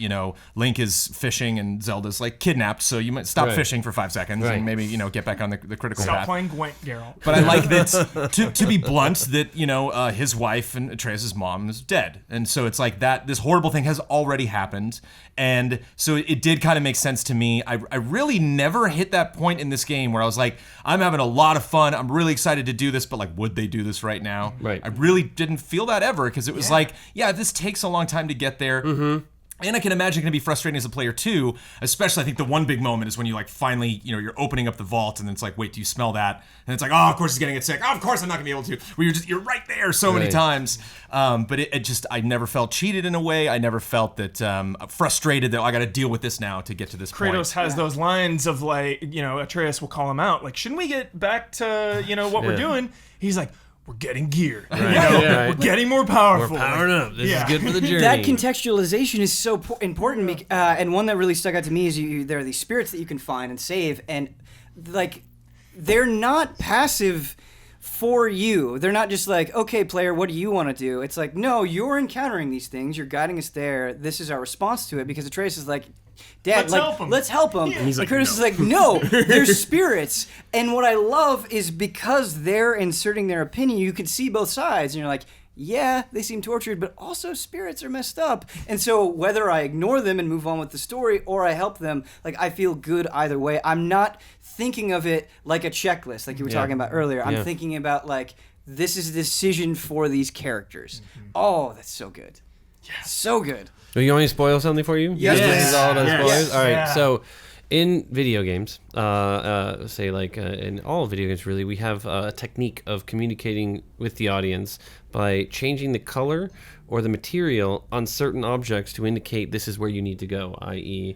Link is fishing and Zelda's like kidnapped, so you might stop fishing for 5 seconds and maybe get back on the critical path. Stop playing Gwent, Geralt. But I like that to be blunt, that his wife and Atreus' mom is dead, and so it's like that. This horrible thing has already happened, and so it did kind of make sense to me. I really never hit that point in this game where I was like, I'm having a lot of fun. I'm really excited to do this, but like, would they do this right now? Right. I really didn't feel that ever because it was like, this takes a long time to get there. Mm-hmm. And I can imagine it can be frustrating as a player too, especially I think the one big moment is when you like finally, you're opening up the vault and then it's like, wait, do you smell that? And it's like, oh, of course he's getting it sick. Oh, of course I'm not gonna be able to. Where you're right there so many times. But it just, I never felt cheated in a way. I never felt that frustrated that I got to deal with this now to get to this point. Kratos has those lines of like, Atreus will call him out, like, shouldn't we get back to, what we're doing? He's like, we're getting gear. We're getting more powerful. We're powering up. This is good for the journey. That contextualization is so important, and one that really stuck out to me is there are these spirits that you can find and save, and like they're not passive for you. They're not just like, okay, player, what do you want to do? It's like, no, you're encountering these things. You're guiding us there. This is our response to it, because Atreus is like, Dad, let's help him. Yeah. And Kratos is like, no, they're spirits. And what I love is because they're inserting their opinion, you can see both sides. And you're like, yeah, they seem tortured, but also spirits are messed up. And so whether I ignore them and move on with the story or I help them, like, I feel good either way. I'm not thinking of it like a checklist, like you were talking about earlier. I'm thinking about, like, this is a decision for these characters. Mm-hmm. Oh, that's so good. Yeah. So good. Do you want me to spoil something for you? Yes. This is all about spoilers? Yes. All right, so in video games, say like in all video games really, we have a technique of communicating with the audience by changing the color or the material on certain objects to indicate this is where you need to go, i.e.,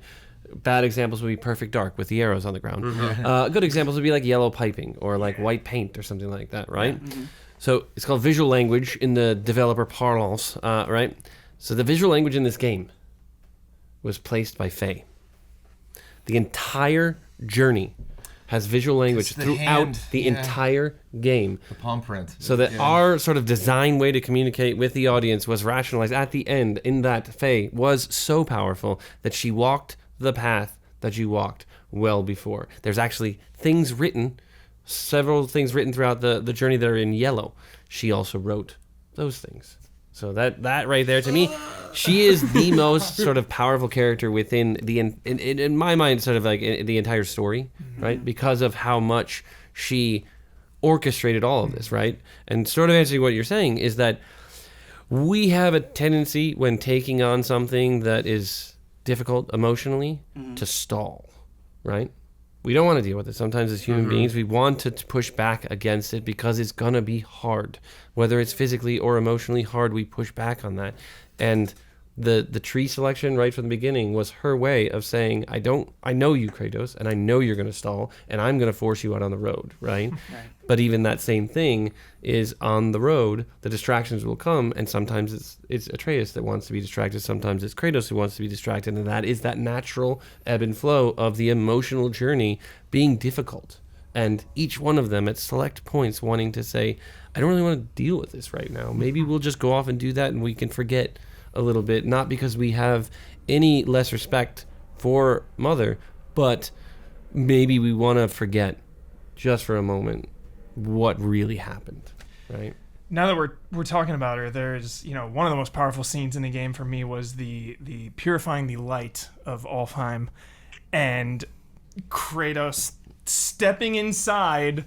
bad examples would be perfect dark with the arrows on the ground. Mm-hmm. Good examples would be like yellow piping or like white paint or something like that, right? Mm-hmm. So it's called visual language in the developer parlance, right? So the visual language in this game was placed by Faye. The entire journey has visual language throughout the entire game. The palm print. So that our sort of design way to communicate with the audience was rationalized at the end, in that Faye was so powerful that she walked the path that you walked well before. There's actually things written, several things written throughout the journey that are in yellow. She also wrote those things. So that right there, to me, she is the most sort of powerful character within in my mind, sort of like the entire story, right? Because of how much she orchestrated all of this, right? And sort of answering what you're saying is that we have a tendency when taking on something that is difficult emotionally to stall, right? We don't want to deal with it. Sometimes as human beings, we want to push back against it because it's going to be hard. Whether it's physically or emotionally hard, we push back on that. And the tree selection right from the beginning was her way of saying, I know you, Kratos, and I know you're going to stall, and I'm going to force you out on the road, right? But even that same thing is on the road, the distractions will come, and sometimes it's Atreus that wants to be distracted, sometimes it's Kratos who wants to be distracted, and that is that natural ebb and flow of the emotional journey being difficult. And each one of them at select points wanting to say, I don't really want to deal with this right now. Maybe we'll just go off and do that and we can forget a little bit, not because we have any less respect for Mother, but maybe we want to forget just for a moment what really happened, right? Now that we're talking about her, there's, one of the most powerful scenes in the game for me was the purifying the light of Alfheim, and Kratos stepping inside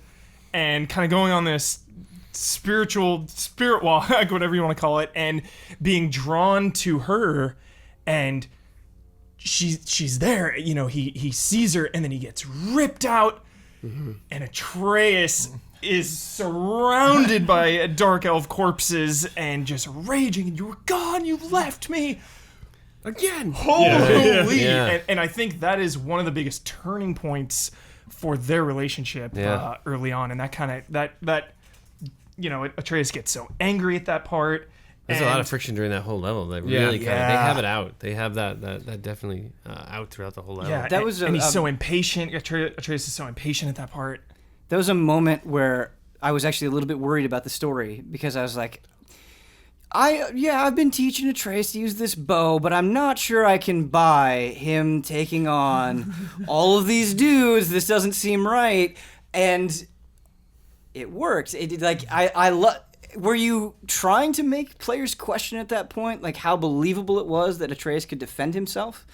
and kind of going on this spirit walk, whatever you want to call it, and being drawn to her, and she's there. He sees her, and then he gets ripped out, and Atreus is surrounded by Dark Elf corpses and just raging. And you were gone. You left me. Again. Holy! Yeah. And I think that is one of the biggest turning points for their relationship early on, and that kind of that Atreus gets so angry at that part. There's a lot of friction during that whole level. That really kind of, they have it out. They have that definitely out throughout the whole level. Yeah, and he's so impatient. Atreus is so impatient at that part. That was a moment where I was actually a little bit worried about the story because I was like, I've been teaching Atreus to use this bow, but I'm not sure I can buy him taking on all of these dudes. This doesn't seem right, and it worked. I love. Were you trying to make players question at that point, like how believable it was that Atreus could defend himself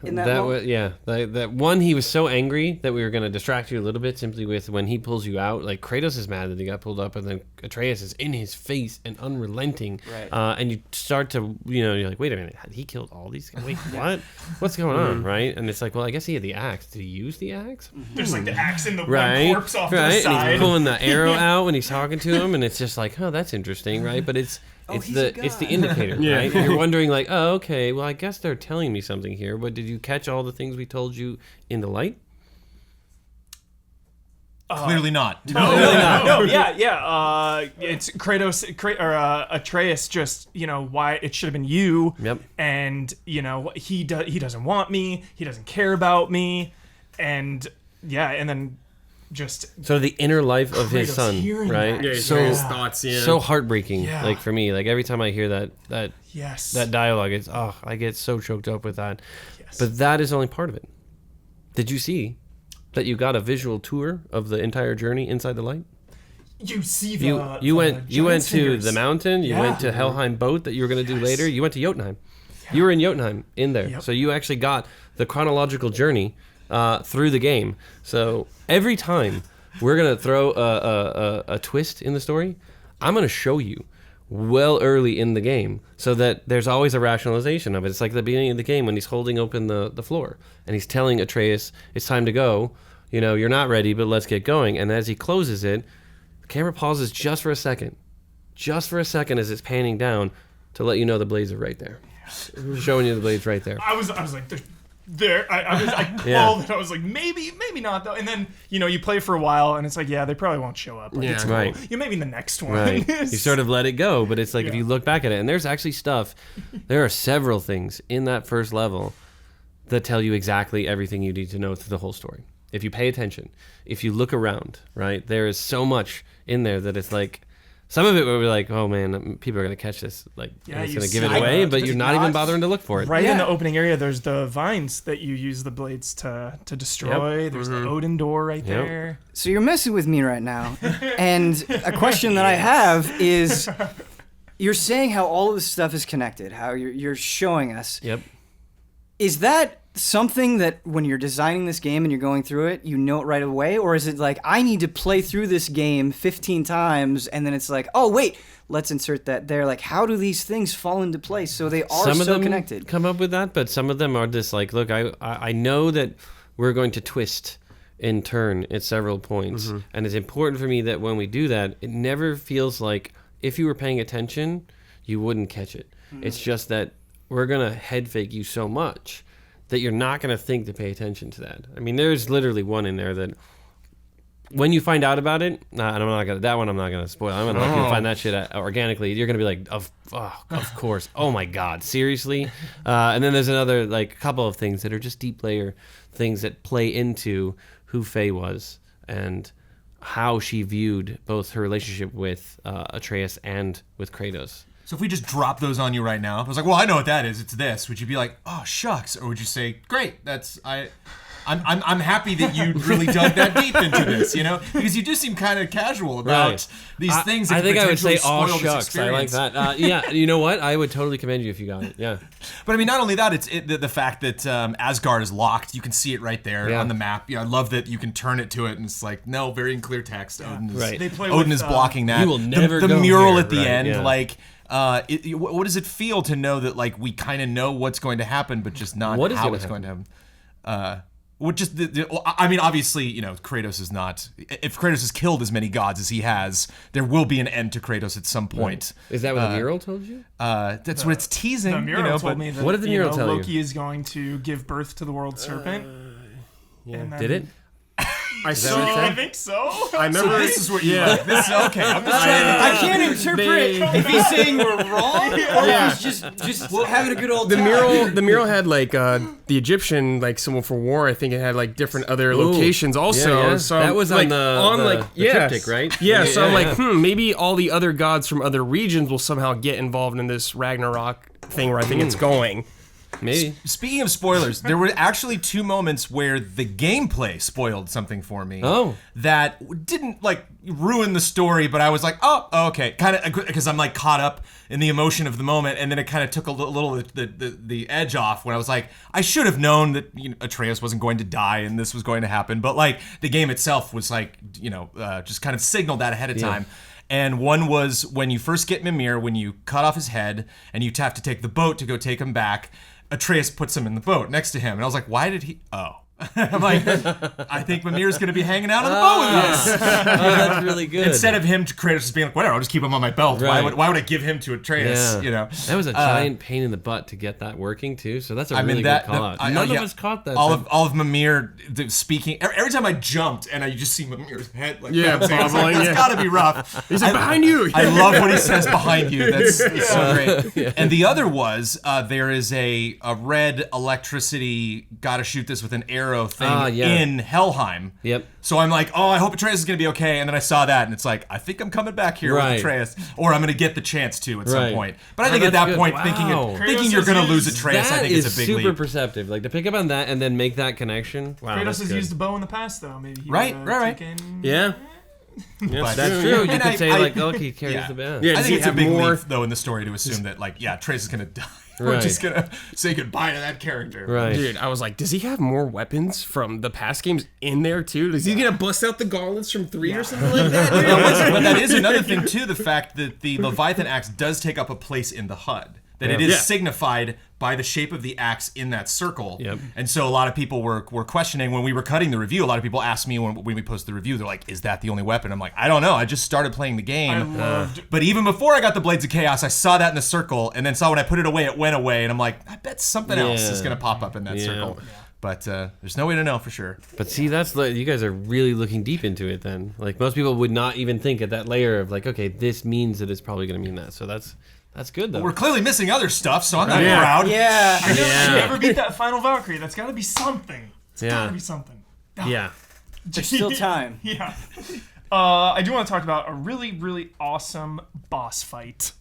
in that moment? That one, he was so angry that we were going to distract you a little bit simply with when he pulls you out. Like, Kratos is mad that he got pulled up, and then Atreus is in his face and unrelenting. Right. And you start to, you're like, wait a minute, he killed all these guys? Wait, what? What's going on, right? And it's like, well, I guess he had the axe. Did he use the axe? There's like the axe in the Right, corpse off to the and side. he's pulling the arrow out when he's talking to him, and it's just like, oh, that's interesting, right? But it's the indicator, right? You're wondering like, oh, okay, well, I guess they're telling me something here. But did you catch all the things we told you in the light? Clearly not. No, it's Kratos, Atreus. Just why it should have been you. Yep. And he doesn't want me. He doesn't care about me. And and then just So the inner life of his Kratos son, hearing right? that. Yeah, so his thoughts. Yeah. so heartbreaking. Yeah. Like for me, like every time I hear that yes, that dialogue, it's I get so choked up with that. Yes. But that is only part of it. Did you see that you got a visual tour of the entire journey inside the light? you see You went giant's to fingers. the mountain. You Yeah. went to Helheim boat that you were going to do Yes. later. You went to Jotunheim. You were in Jotunheim in there. Yep. So you actually got the chronological journey through the game. So every time we're going to throw a twist in the story, I'm going to show you well early in the game so that there's always a rationalization of it. It's like the beginning of the game when he's holding open the floor and he's telling Atreus, it's time to go. You're not ready, but let's get going. And as he closes it, the camera pauses just for a second as it's panning down to let you know the blades are right there. Showing you the blades right there. I was like, there. I called Yeah. it. I was like, maybe not though. And then you play for a while, and it's like, they probably won't show up. Like, Yeah. it's cool. Right. Maybe in the next one. Right. You sort of let it go, but it's like if you look back at it, and there's actually stuff, there are several things in that first level that tell you exactly everything you need to know through the whole story. If you pay attention, if you look around, right, there is so much in there that it's like, some of it where we're like, oh man, people are going to catch this, like, Yeah, it's you going to give it see away, it. but you're not even bothering to look for it. Right in Yeah. the opening area, there's the vines that you use the blades to destroy. There's the Odin door right there. So you're messing with me right now. And a question that I have is, you're saying how all of this stuff is connected, how you're showing us. Yep. Is that something that when you're designing this game and you're going through it, you know it right away? Or is it like, I need to play through this game 15 times and then it's like, oh, wait, let's insert that there. Like, how do these things fall into place so they are Some of so them connected? come up with that, but some of them are just like, look, I know that we're going to twist in turn at several points. And it's important for me that when we do that, it never feels like if you were paying attention, you wouldn't catch it. It's just that we're going to head fake you so much that you're not going to think to pay attention to that. I mean, there's literally one in there that when you find out about it, and I'm not gonna, that one I'm not going to spoil. I'm going to let you find that shit organically. You're going to be like, of course. Oh my God, seriously? And then there's another, like, couple of things that are just deep layer things that play into who Faye was and how she viewed both her relationship with Atreus and with Kratos. So if we just drop those on you right now, I was like, well, I know what that is. It's this. Would you be like, oh shucks, or would you say, great, I'm happy that you really dug that deep into this, because you do seem kind of casual about these things. That I think I would say, potentially "Oh spoil this shucks," I like experience. that. Yeah, you know what? I would totally commend you if you got it. Yeah, But I mean, not only that, it's the fact that Asgard is locked. You can see it right there on the map. I love that you can turn it to it, and it's like, no, very in clear text. Odin is, Right. They play Odin with, is blocking that. You will never the go mural here, at the right, end, yeah. like. What does it feel to know that like we kind of know what's going to happen, but just not What is how gonna it's going to happen? Which is I mean, obviously, Kratos is not. If Kratos has killed as many gods as he has, there will be an end to Kratos at some point. Is that what the mural told you? That's what it's teasing. The mural told me that What did the mural tell you? Loki is going to give birth to the world serpent. And then, Did it? I saw. I think so. I remember. This is what you like. This is okay. I'm just I can't interpret if he's saying we're wrong or if he's just having a good old time. The mural had like the Egyptian like symbol for war. I think it had like different other locations also. Yeah. So That was like, on the yes. triptych, right? Yeah. So I'm Yeah. like, maybe all the other gods from other regions will somehow get involved in this Ragnarok thing where I think it's going. Maybe. Speaking of spoilers, there were actually 2 moments where the gameplay spoiled something for me. Oh. That didn't like ruin the story, but I was like, oh, okay, kind of, because I'm like caught up in the emotion of the moment, and then it kind of took a little the edge off when I was like, I should have known that Atreus wasn't going to die and this was going to happen, but like the game itself was like, just kind of signaled that ahead of time. And one was when you first get Mimir, when you cut off his head and you have to take the boat to go take him back. Atreus puts him in the boat next to him, and I was like, "Why did he?" Oh, I'm like, I think Mimir's going to be hanging out on the boat with us. Oh, that's really good. Instead of him, Kratos just being like, "Whatever, I'll just keep him on my belt." Right. Why would I give him to Atreus? That was a giant pain in the butt to get that working too. So that's a really good call out. None of us caught that. All of Mimir speaking. Every time I jumped, and you just see Mimir's head like bobbling. It's got to be rough. He's like, behind you. I love what he says behind you. That's so great. Yeah. And the other was there is a red electricity. Got to shoot this with an arrow thing in Helheim. Yep. So I'm like, oh, I hope Atreus is going to be okay. And then I saw that, and it's like, I think I'm coming back here with Atreus, or I'm going to get the chance to at some point. But I think at that point, thinking you're going to lose Atreus, I think it's a big leap. That is super perceptive. Like to pick up on that and then make that connection. Wow, Kratos has used a bow in the past, though. Maybe he right. Yeah. But that's true. You could say like, he carries the band. Yeah, I think it's a big more leap, though, in the story to assume that, like, Atreus is going to die. Right. We're just going to say goodbye to that character. Right. Dude, I was like, does he have more weapons from the past games in there too? Is he gonna bust out the gauntlets from 3 or something like that? But that is another thing too, the fact that the Leviathan axe does take up a place in the HUD. That it is signified by the shape of the axe in that circle. Yep. And so a lot of people were questioning when we were cutting the review. A lot of people asked me when we posted the review, they're like, is that the only weapon? I'm like, I don't know. I just started playing the game. But even before I got the Blades of Chaos, I saw that in the circle, and then saw when I put it away, it went away. And I'm like, I bet something else is going to pop up in that circle. But there's no way to know for sure. But see, you guys are really looking deep into it then. Like most people would not even think at that layer of like, okay, this means that it's probably going to mean that. So that's good though. We're clearly missing other stuff, so I'm not proud. Yeah. I never beat that final Valkyrie. That's got to be something. It's got to be something. Yeah. There's still time. Yeah. I do want to talk about a really, really awesome boss fight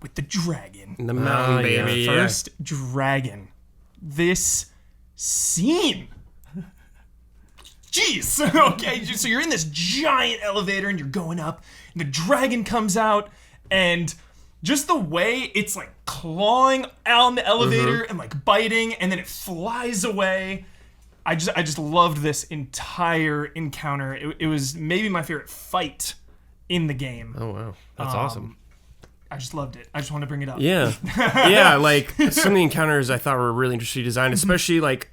with the dragon. The mountain baby. First dragon. This scene. Jeez. Okay, so you're in this giant elevator and you're going up, and the dragon comes out, and just the way it's like clawing on the elevator and like biting, and then it flies away. I just loved this entire encounter. It was maybe my favorite fight in the game. Oh wow, that's awesome. I just loved it. I just wanted to bring it up. Yeah. Yeah, like some of the encounters I thought were really interesting designed, especially like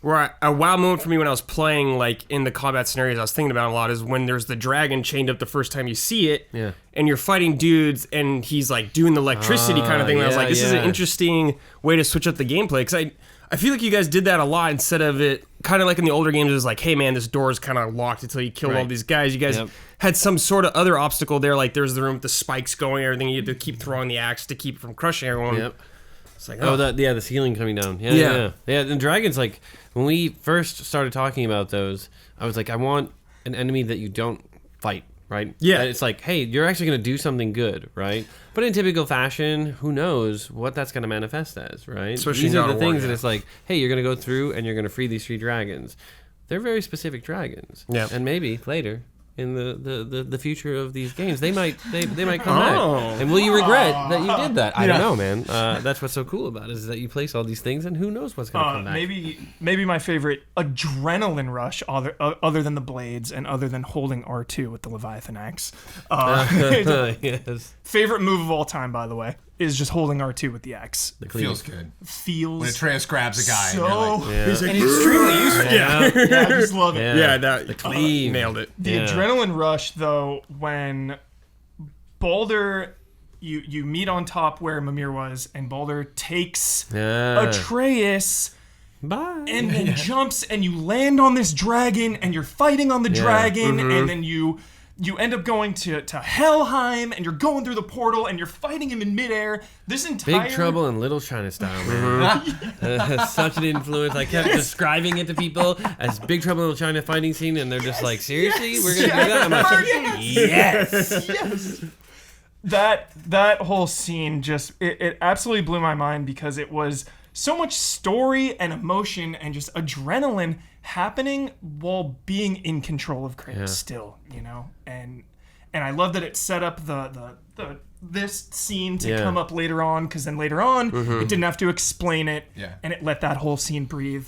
where a wow moment for me when I was playing like in the combat scenarios I was thinking about a lot is when there's the dragon chained up the first time you see it, and you're fighting dudes and he's like doing the electricity kind of thing. And I was like, this is an interesting way to switch up the gameplay, because I feel like you guys did that a lot instead of it kind of like in the older games. It was like, hey man, this door is kind of locked until you kill all these guys. You guys had some sort of other obstacle there, like there's the room with the spikes going, everything. You had to keep throwing the axe to keep it from crushing everyone. Yep. It's like, the ceiling coming down. Yeah. And dragons, like when we first started talking about those, I was like, I want an enemy that you don't fight, right? Yeah. That it's like, hey, you're actually going to do something good, right? But in typical fashion, who knows what that's going to manifest as, right? Especially These in are God the of War, things that it's like, hey, you're going to go through and you're going to free these 3 dragons. They're very specific dragons. Yeah. And maybe later in the future of these games, they might come back. And will you regret that you did that? I don't know, man. That's what's so cool about it, is that you place all these things and who knows what's going to come back. Maybe my favorite adrenaline rush, other than the blades and other than holding R2 with the Leviathan axe. Yes. Favorite move of all time, by the way, is just holding R2 with the axe. Feels good. Feels When Atreus grabs a guy. so And you're like, And it's extremely useful. yeah, I just love it. Yeah, that The cleave. nailed it. The adrenaline rush, though, when Baldur, you meet on top where Mimir was, and Baldur takes Atreus Bye. and then jumps, and you land on this dragon, and you're fighting on the dragon, and then you end up going to Helheim, and you're going through the portal, and you're fighting him in midair. This entire Big Trouble in Little China style, man. Such an influence. I kept describing it to people as Big Trouble in Little China fighting scene, and they're just like, seriously? We're going to do that? I'm like, yes. Yes. That whole scene just it absolutely blew my mind because it was so much story and emotion and just adrenaline happening while being in control of Kratos still, you know? And I love that it set up the this scene to come up later on, because then later on it didn't have to explain it, and it let that whole scene breathe.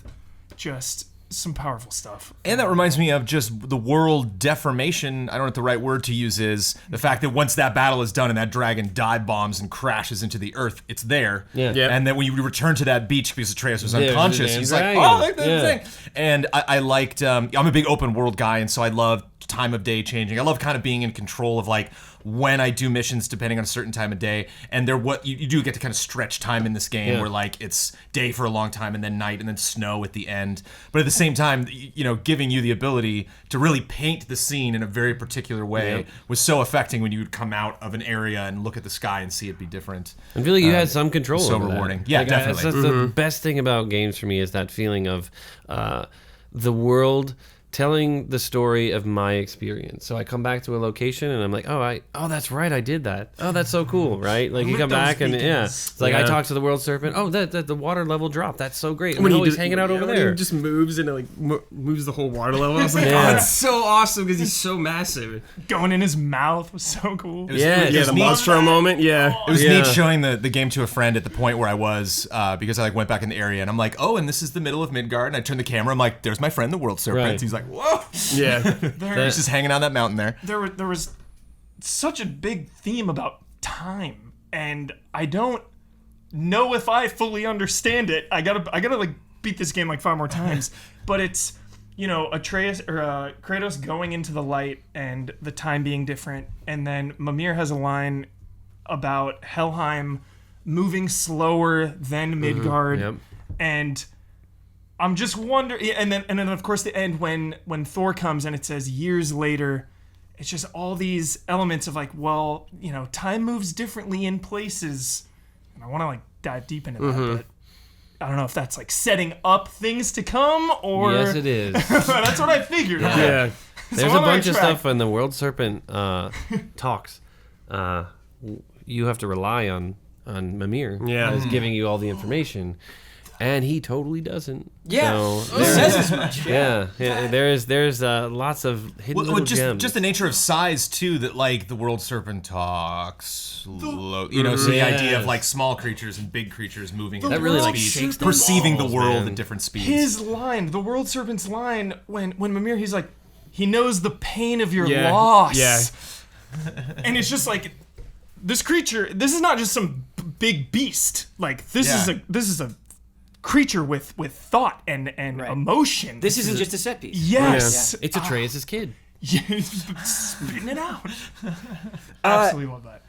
Just some powerful stuff. And that reminds me of just the world deformation. I don't know what the right word to use is. The fact that once that battle is done and that dragon dive bombs and crashes into the earth, it's there. Yeah. And then when you return to that beach because Atreus was There's unconscious, the he's dragon. like, oh, like that Yeah. thing. And I liked, I'm a big open world guy, and so I love time of day changing. I love kind of being in control of like when I do missions depending on a certain time of day. And there, what you do get to kind of stretch time in this game where like it's day for a long time and then night and then snow at the end. But at the same time, you know, giving you the ability to really paint the scene in a very particular way was so affecting when you would come out of an area and look at the sky and see it be different. I feel like you had some control so over that. rewarding. Yeah, Like, definitely. That's the best thing about games for me is that feeling of the world telling the story of my experience. So I come back to a location and I'm like, oh, that's right, I did that. Oh, that's so cool, right? Like you come back and it's like I talked to the world serpent. Oh, that the water level dropped. That's so great. And he's hanging out over when there. he just moves and it like moves the whole water level. I was like, Yeah. oh, it's so awesome because he's so massive. Going in his mouth was so cool. Yeah, Yeah, just the monstro moment. Yeah. It was Yeah. neat showing the game to a friend at the point where I was, because I like went back in the area and I'm like, oh, and this is the middle of Midgard, and I turned the camera, I'm like, there's my friend, the world serpent. Right. He's like, whoa. Yeah. He's just hanging on that mountain there. There was such a big theme about time, and I don't know if I fully understand it. I gotta like beat this game like 5 more times. But it's, you know, Atreus or Kratos going into the light and the time being different, and then Mimir has a line about Helheim moving slower than Midgard, Yep. and I'm just wondering, and then of course the end when Thor comes and it says years later. It's just all these elements of like, well, you know, time moves differently in places, and I want to like dive deep into that, but I don't know if that's like setting up things to come or. Yes, it is. That's what I figured. Yeah. There's I'm a on bunch of track. stuff when the world serpent talks. You have to rely on Mimir. Yeah. As giving you all the information. And he totally doesn't. Yeah. So He says as much. yeah, there's lots of hidden little gems. Just the nature of size too. That like the world serpent talks slow. You know, so the idea of like small creatures and big creatures moving. At That really, like, different shakes speeds, the perceiving walls, the world man. at different speeds. His line, the world serpent's line, when Mimir, he's like, he knows the pain of your Yeah. loss. Yeah. And it's just like, this creature. This is not just some big beast. Like this is a creature with thought and emotion. This isn't just a set piece. Yes. It's Atreus' kid. Spitting it out. Absolutely love that.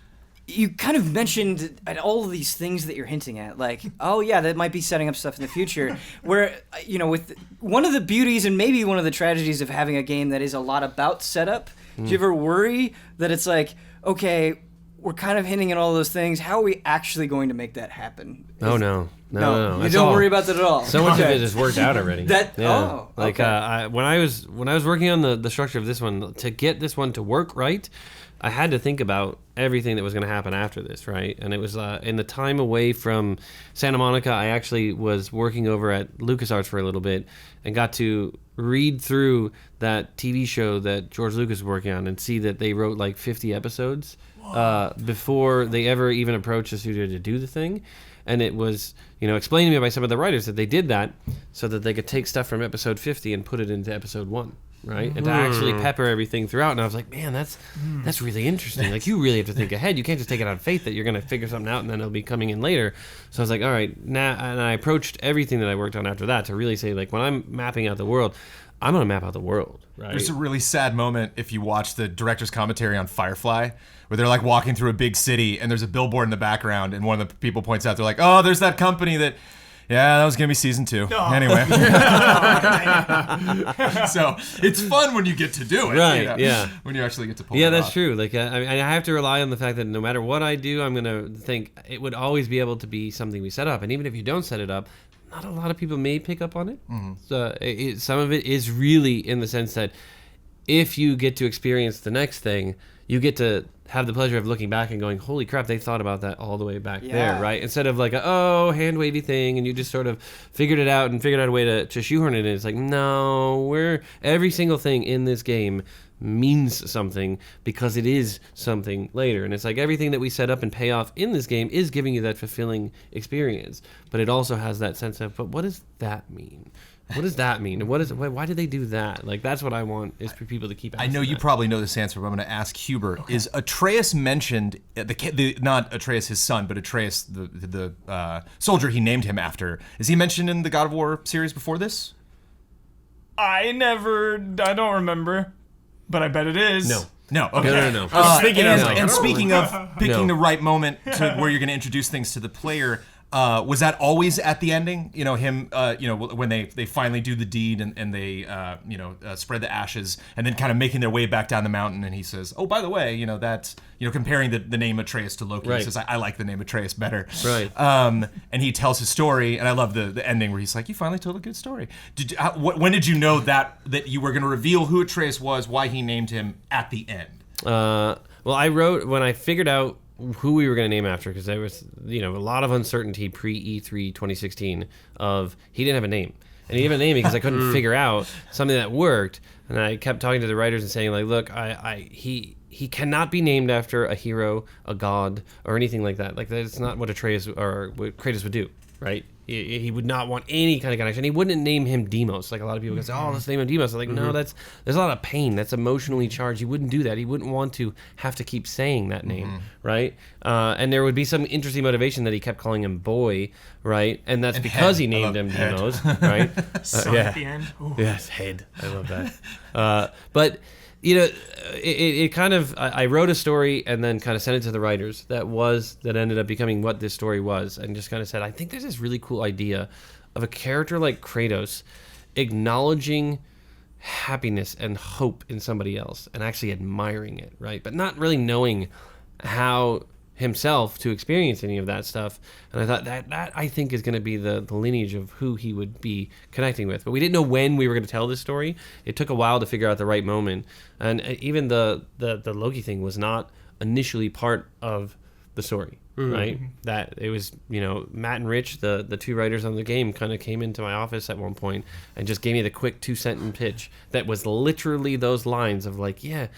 You kind of mentioned all of these things that you're hinting at, like, oh yeah, that might be setting up stuff in the future. Where, you know, with one of the beauties and maybe one of the tragedies of having a game that is a lot about setup, do you ever worry that it's like, okay, we're kind of hinting at all those things, how are we actually going to make that happen? Oh no. You It's don't all- worry about that at all. So much of Okay. it is worked out already. Okay. When I was working on the structure of this one, to get this one to work right, I had to think about everything that was going to happen after this, right? And it was in the time away from Santa Monica, I actually was working over at LucasArts for a little bit and got to read through that TV show that George Lucas was working on and see that they wrote like 50 episodes before they ever even approached the studio to do the thing. And it was, you know, explained to me by some of the writers that they did that so that they could take stuff from episode 50 and put it into episode 1. right? And to actually pepper everything throughout. And I was like, man, that's really interesting. Like, you really have to think ahead. You can't just take it on faith that you're going to figure something out and then it'll be coming in later. So I was like, all right, now, and I approached everything that I worked on after that to really say, like, when I'm mapping out the world, I'm going to map out the world, right? There's a really sad moment if you watch the director's commentary on Firefly, where they're like walking through a big city and there's a billboard in the background, and one of the people points out, they're like, oh, there's that company that, yeah, that was going to be season 2. Anyway. So it's fun when you get to do it. Right, yeah. When you actually get to pull Yeah, it that's off. true. Like, I have to rely on the fact that no matter what I do, I'm going to think it would always be able to be something we set up. And even if you don't set it up, not a lot of people may pick up on it. So some of it is really in the sense that if you get to experience the next thing, you get to have the pleasure of looking back and going, holy crap, they thought about that all the way back there, right? Instead of like hand wavy thing, and you just sort of figured it out and figured out a way to shoehorn it in. It's like, no, every single thing in this game means something because it is something later. And it's like everything that we set up and pay off in this game is giving you that fulfilling experience. But it also has that sense of, but what does that mean? What does that mean? And why did they do that? Like, that's what I want is for people to keep asking. I know you probably know this answer, but I'm going to ask Huber. Okay. Is Atreus mentioned, not Atreus his son, but Atreus the soldier he named him after, is he mentioned in the God of War series before this? I don't remember, but I bet it is. No. Okay. No. And speaking of picking the right moment to where you're going to introduce things to the player, was that always at the ending? You know, him, when they finally do the deed and they, spread the ashes and then kind of making their way back down the mountain, and he says, oh, by the way, that's, comparing the name Atreus to Loki. Right. He says, I like the name Atreus better. Right. And he tells his story, and I love the ending where he's like, you finally told a good story. When did you know that you were going to reveal who Atreus was, why he named him at the end? Well, I wrote, when I figured out who we were going to name after, because there was a lot of uncertainty pre-E3 2016 of he didn't have a name. And he didn't have a name because I couldn't figure out something that worked. And I kept talking to the writers and saying, like, look, he cannot be named after a hero, a god, or anything like that. Like, that's not what Atreus or what Kratos would do, right? He would not want any kind of connection. He wouldn't name him Deimos. Like, a lot of people can say, oh, let's name him Deimos. I'm like, no, there's a lot of pain. That's emotionally charged. He wouldn't do that. He wouldn't want to have to keep saying that name, right? And there would be some interesting motivation that he kept calling him Boy, right? And that's because he named him Deimos, right? At the end. Ooh. Yes, Head. I love that. But it kind of, I wrote a story and then kind of sent it to the writers that ended up becoming what this story was, and just kind of said, I think there's this really cool idea of a character like Kratos acknowledging happiness and hope in somebody else and actually admiring it, right? But not really knowing how himself to experience any of that stuff. And I thought that I think is going to be the lineage of who he would be connecting with. But we didn't know when we were going to tell this story. It took a while to figure out the right moment. And even the Loki thing was not initially part of the story, right? That it was, Matt and Rich, the two writers on the game, kind of came into my office at one point and just gave me the quick 2-sentence pitch that was literally those lines of like, they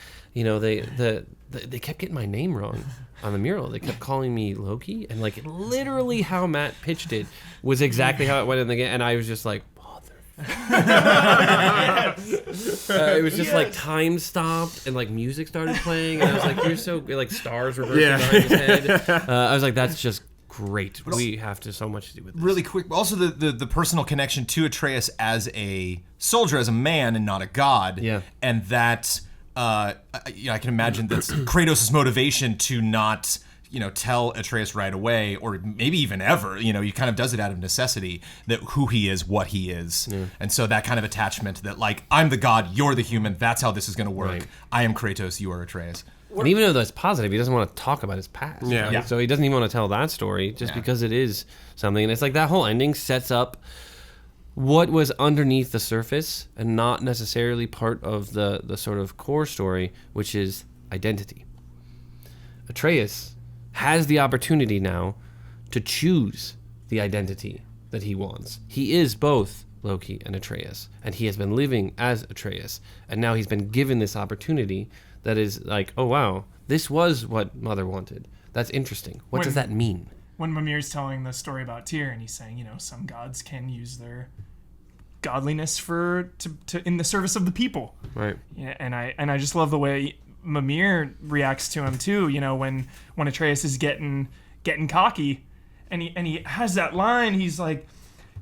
kept getting my name wrong on the mural. They kept calling me Loki, and like literally how Matt pitched it was exactly how it went in the game, and I was just like, it was just like time stopped and like music started playing, and I was like, you're so like stars were bursting behind his head. I was like, that's just great. We have to so much to do with this. Really quick, also the personal connection to Atreus as a soldier, as a man, and not a god. Yeah, and that. I can imagine that's Kratos' motivation to not, tell Atreus right away, or maybe even ever. He kind of does it out of necessity, that who he is, what he is. Yeah. And so that kind of attachment that, like, I'm the god, you're the human, that's how this is going to work. Right. I am Kratos, you are Atreus. And even though that's positive, he doesn't want to talk about his past. Yeah. Right? Yeah. So he doesn't even want to tell that story just because it is something. And it's like that whole ending sets up what was underneath the surface and not necessarily part of the sort of core story, which is identity. Atreus has the opportunity now to choose the identity that he wants. He is both Loki and Atreus, and he has been living as Atreus, and now he's been given this opportunity that is like, oh wow, this was what Mother wanted. That's interesting. What does that mean? When Mimir's telling the story about Tyr, and he's saying, some gods can use their godliness in the service of the people. Right. Yeah, and I just love the way Mimir reacts to him too. You know, when Atreus is getting cocky, and he has that line. He's like,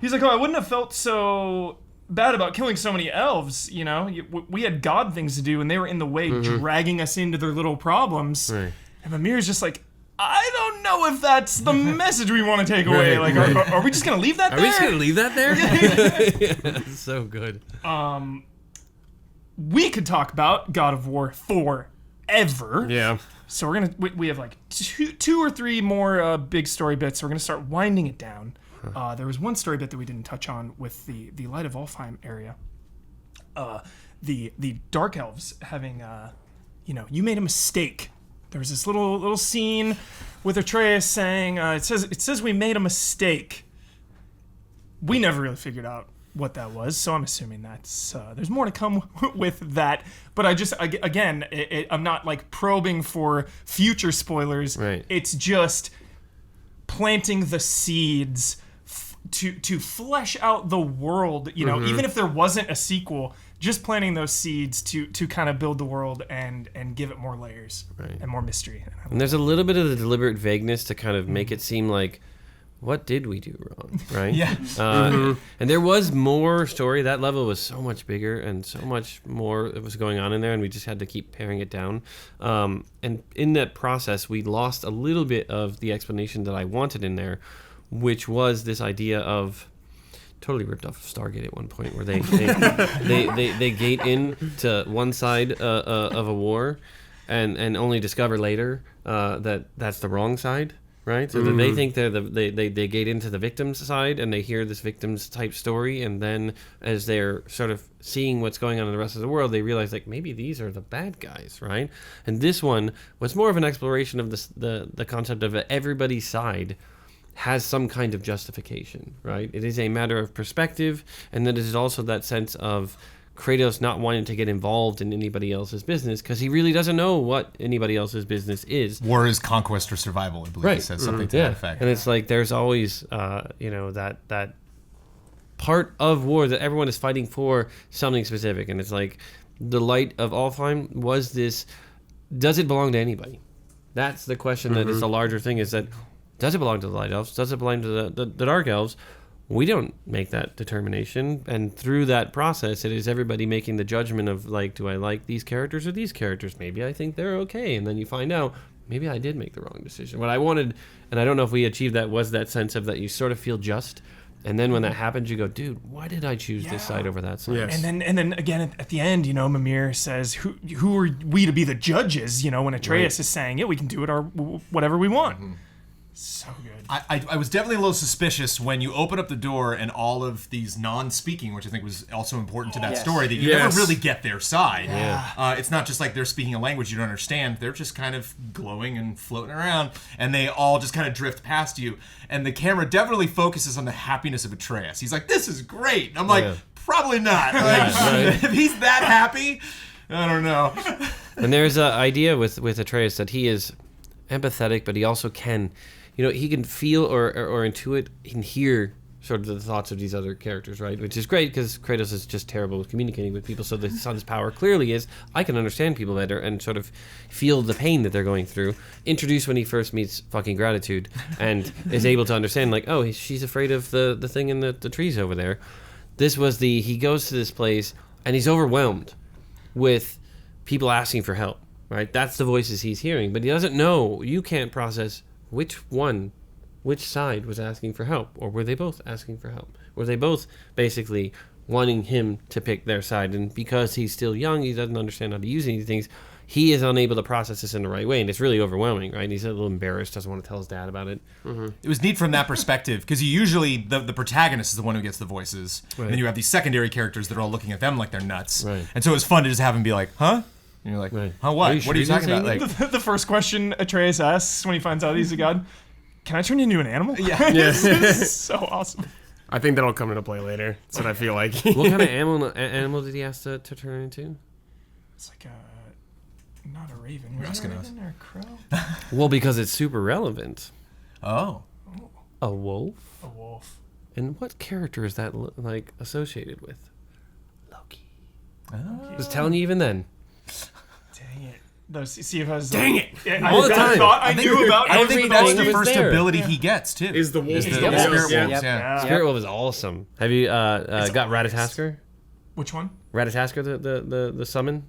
oh, I wouldn't have felt so bad about killing so many elves. You know, we had god things to do, and they were in the way, dragging us into their little problems. Right. And Mimir's just like, I don't know if that's the message we want to take away. Like, are we just gonna leave that there? Are we just gonna leave that there? Yeah, so good. We could talk about God of War forever. Yeah. So we have like two or three more big story bits. So we're gonna start winding it down. There was one story bit that we didn't touch on with the Light of Alfheim area. The Dark Elves having you made a mistake. There was this little scene with Atreus saying, it says we made a mistake. We never really figured out what that was, so I'm assuming that's there's more to come with that. But I'm not like probing for future spoilers. Right. It's just planting the seeds to flesh out the world. You know, even if there wasn't a sequel, just planting those seeds to kind of build the world and give it more layers and more mystery. And there's a little bit of the deliberate vagueness to kind of make it seem like, what did we do wrong, right? Yeah. And there was more story. That level was so much bigger and so much more that was going on in there, and we just had to keep paring it down. And in that process, we lost a little bit of the explanation that I wanted in there, which was this idea of totally ripped off of Stargate at one point, where they gate in to one side of a war, and only discover later that that's the wrong side, right? So that they think they gate into the victim's side, and they hear this victim's type story, and then as they're sort of seeing what's going on in the rest of the world, they realize like maybe these are the bad guys, right? And this one was more of an exploration of the concept of everybody's side has some kind of justification, right? It is a matter of perspective, and then it is also that sense of Kratos not wanting to get involved in anybody else's business because he really doesn't know what anybody else's business is. War is conquest or survival, I believe he says something to that effect. And it's like there's always, that part of war that everyone is fighting for something specific, and it's like the Light of Alfheim was this. Does it belong to anybody? That's the question. That is the larger thing. Is that does it belong to the Light Elves? Does it belong to the Dark Elves? We don't make that determination, and through that process, it is everybody making the judgment of like, do I like these characters or these characters? Maybe I think they're okay, and then you find out maybe I did make the wrong decision. What I wanted, and I don't know if we achieved that, was that sense of that you sort of feel just, and then when that happens, you go, dude, why did I choose this side over that side? Yes. And then again at the end, Mimir says, "Who are we to be the judges?" When Atreus is saying, "Yeah, we can do it whatever we want." So good. I was definitely a little suspicious when you open up the door and all of these non-speaking, which I think was also important to that story, that you never really get their side. Yeah. It's not just like they're speaking a language you don't understand. They're just kind of glowing and floating around, and they all just kind of drift past you. And the camera definitely focuses on the happiness of Atreus. He's like, this is great. And I'm like, probably not. If he's that happy, I don't know. And there's an idea with Atreus that he is empathetic, but he also can... he can feel or intuit, he can hear sort of the thoughts of these other characters, right? Which is great because Kratos is just terrible with communicating with people. So the son's power clearly is, I can understand people better and sort of feel the pain that they're going through. Introduced when he first meets fucking Gratitude and is able to understand, like, oh, she's afraid of the thing in the trees over there. This was he goes to this place and he's overwhelmed with people asking for help, right? That's the voices he's hearing. But he doesn't know, you can't process which side was asking for help, or were they both asking for help? Were they both basically wanting him to pick their side? And because he's still young, he doesn't understand how to use any things, he is unable to process this in the right way, and it's really overwhelming, right? He's a little embarrassed, doesn't want to tell his dad about it. It was neat from that perspective, because you usually, the protagonist is the one who gets the voices, and then you have these secondary characters that are all looking at them like they're nuts. Right. And so it was fun to just have him be like, huh? And you're like, huh, what? What are you talking about? Like, the first question Atreus asks when he finds out he's a god, can I turn you into an animal? Yeah. This is so awesome. I think that'll come into play later. That's what I feel like. What kind of animal did he ask to turn into? It's like not a raven. Was it a raven or a crow? Well, because it's super relevant. oh. A wolf? A wolf. And what character is that like associated with? Loki. Just telling you even then. Dang it. Those, see if I was Dang it! Yeah, All the time. I thought I knew about I think that's the was first there. ability he gets too. Is the wolf. Is the Yep. spirit wolves? Yep. Yeah. Spirit Wolf is awesome. Have you got Ratatoskr? Which one? Ratatoskr, the summon?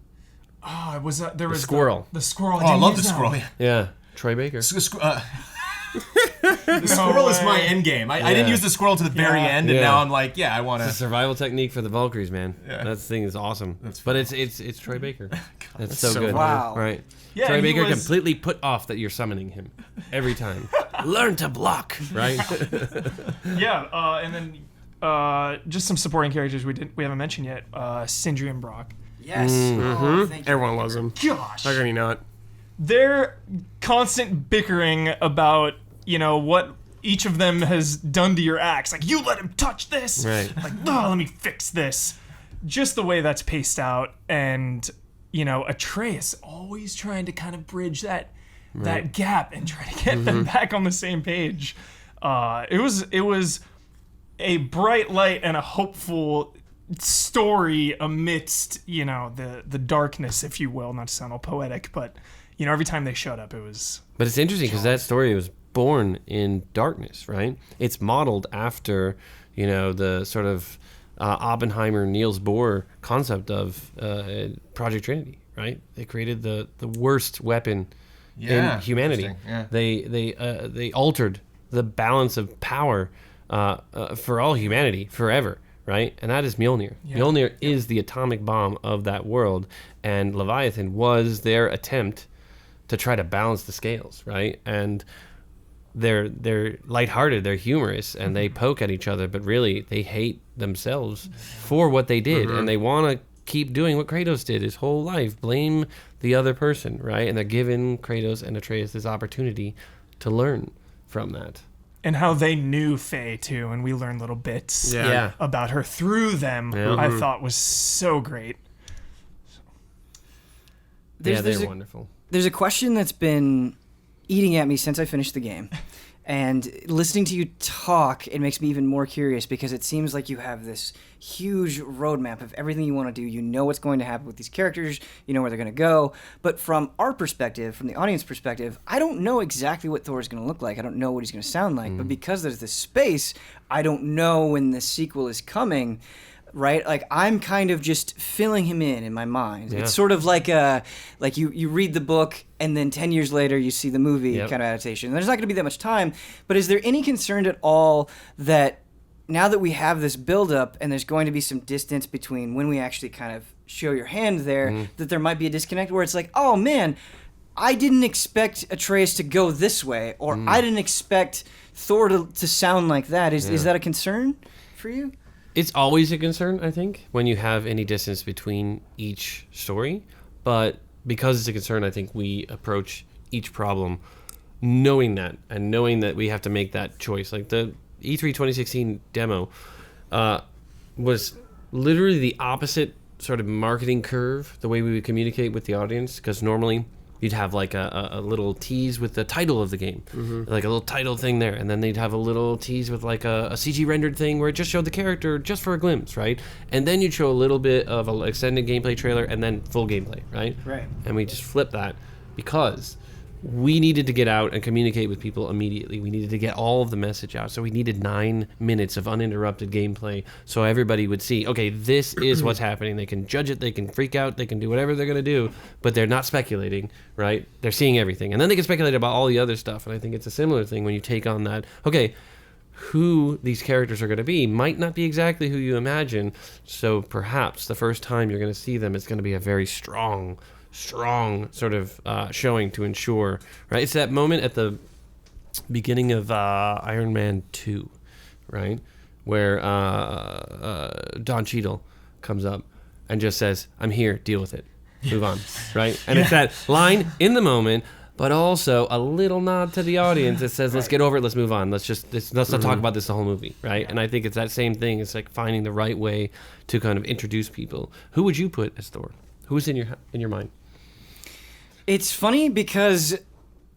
Oh, it was there was squirrel. The squirrel. Oh, I love the squirrel. Yeah. Yeah, Troy Baker. The squirrel is my end game. I didn't use the squirrel to the very end, and Yeah. now I'm like, I want It's a to. survival technique for the Valkyries, man. Yeah. That thing is awesome. But it's Troy Baker. That's so so good. Wow. Right. Yeah, Troy he Baker was- completely put off that you're summoning him every time. Learn to block, right? Yeah, and then just some supporting characters we haven't mentioned yet. Sindri and Brock. Yes. Mm-hmm. Oh, thank you. Everyone loves him. Gosh. How can you not? Their constant bickering about, what each of them has done to your axe. Like, you let him touch this. Right. Like, oh, let me fix this. Just the way that's paced out. And, Atreus always trying to kind of bridge that gap and try to get them back on the same page. It was a bright light and a hopeful story amidst, the darkness, if you will. Not to sound all poetic, but, every time they showed up, it was... But it's interesting because that story was born in darkness, right? It's modeled after, the sort of Oppenheimer, Niels Bohr concept of Project Trinity, right? They created the worst weapon in humanity. Yeah. They altered the balance of power for all humanity forever, right? And that is Mjolnir. Yeah. Mjolnir is the atomic bomb of that world, and Leviathan was their attempt to try to balance the scales, right? And they're lighthearted, they're humorous, and they poke at each other, but really they hate themselves for what they did, and they want to keep doing what Kratos did his whole life, blame the other person, right? And they're giving Kratos and Atreus this opportunity to learn from that. And how they knew Faye, too, and we learned little bits Yeah. about her through them, Yeah. I thought was so great. They're a- wonderful. There's a question that's been eating at me since I finished the game. And listening to you talk, it makes me even more curious because it seems like you have this huge roadmap of everything you want to do. You know what's going to happen with these characters. You know where they're going to go. But from our perspective, from the audience perspective, I don't know exactly what Thor is going to look like. I don't know what he's going to sound like. But because there's this space, I don't know when the sequel is coming. Right, like I'm kind of just filling him in my mind. Yeah. It's sort of like you read the book and then 10 years later you see the movie Yep. kind of adaptation. There's not going to be that much time, but is there any concern at all that now that we have this buildup and there's going to be some distance between when we actually kind of show your hand there, that there might be a disconnect where it's like, oh man, I didn't expect Atreus to go this way, or I didn't expect Thor to sound like that. Is that a concern for you? It's always a concern, I think, when you have any distance between each story. But because it's a concern, I think we approach each problem knowing that and knowing that we have to make that choice. Like the E3 2016 demo was literally the opposite sort of marketing curve, the way we would communicate with the audience, because normally you'd have like a little tease with the title of the game, like a little title thing there, and then they'd have a little tease with like a CG rendered thing where it just showed the character just for a glimpse, right? And then you'd show a little bit of an extended gameplay trailer and then full gameplay, right? Right. And we just flipped that because we needed to get out and communicate with people immediately. We needed to get all of the message out. So we needed 9 minutes of uninterrupted gameplay so everybody would see, okay, this is what's happening. They can judge it, they can freak out, they can do whatever they're going to do, but they're not speculating, right? They're seeing everything. And then they can speculate about all the other stuff. And I think it's a similar thing when you take on that, okay, who these characters are going to be might not be exactly who you imagine. So perhaps the first time you're going to see them, it's going to be a very strong sort of showing to ensure, right? It's that moment at the beginning of Iron Man 2, right? Where Don Cheadle comes up and just says, I'm here, deal with it, move on, right? And it's that line in the moment, but also a little nod to the audience that says, let's get over it, let's move on, let's not talk about this the whole movie, right? And I think it's that same thing. It's like finding the right way to kind of introduce people. Who would you put as Thor? Who's in your mind? It's funny because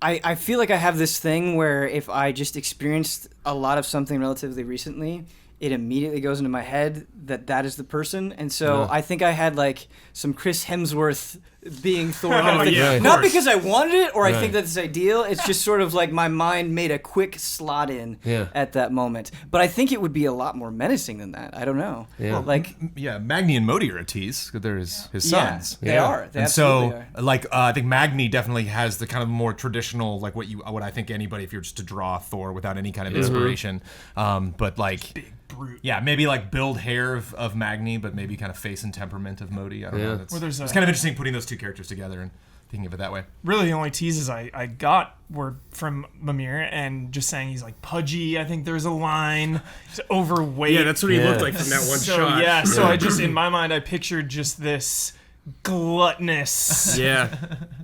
I feel like I have this thing where if I just experienced a lot of something relatively recently, it immediately goes into my head that is the person. And so I think I had like some Chris Hemsworth being Thor. kind of thing. yeah, of Not course. because I wanted it or I think that's ideal. It's just sort of like my mind made a quick slot in at that moment. But I think it would be a lot more menacing than that. I don't know. Yeah. Like, Yeah, Magni and Modi are a tease. They're his sons. they are. They And absolutely so, are. like, I think Magni definitely has the kind of more traditional, like what I think anybody, if you're just to draw Thor without any kind of inspiration, but like, big brute. Yeah, maybe like build hair of Magni, but maybe kind of face and temperament of Modi. I don't know. It's kind of interesting putting those two characters together and thinking of it that way. Really, the only teases I got were from Mimir and just saying he's like pudgy. I think there's a line. He's overweight. Yeah, that's what he looked like from that one so, shot. Yeah, so I just, in my mind, I pictured just this gluttonous, Yeah.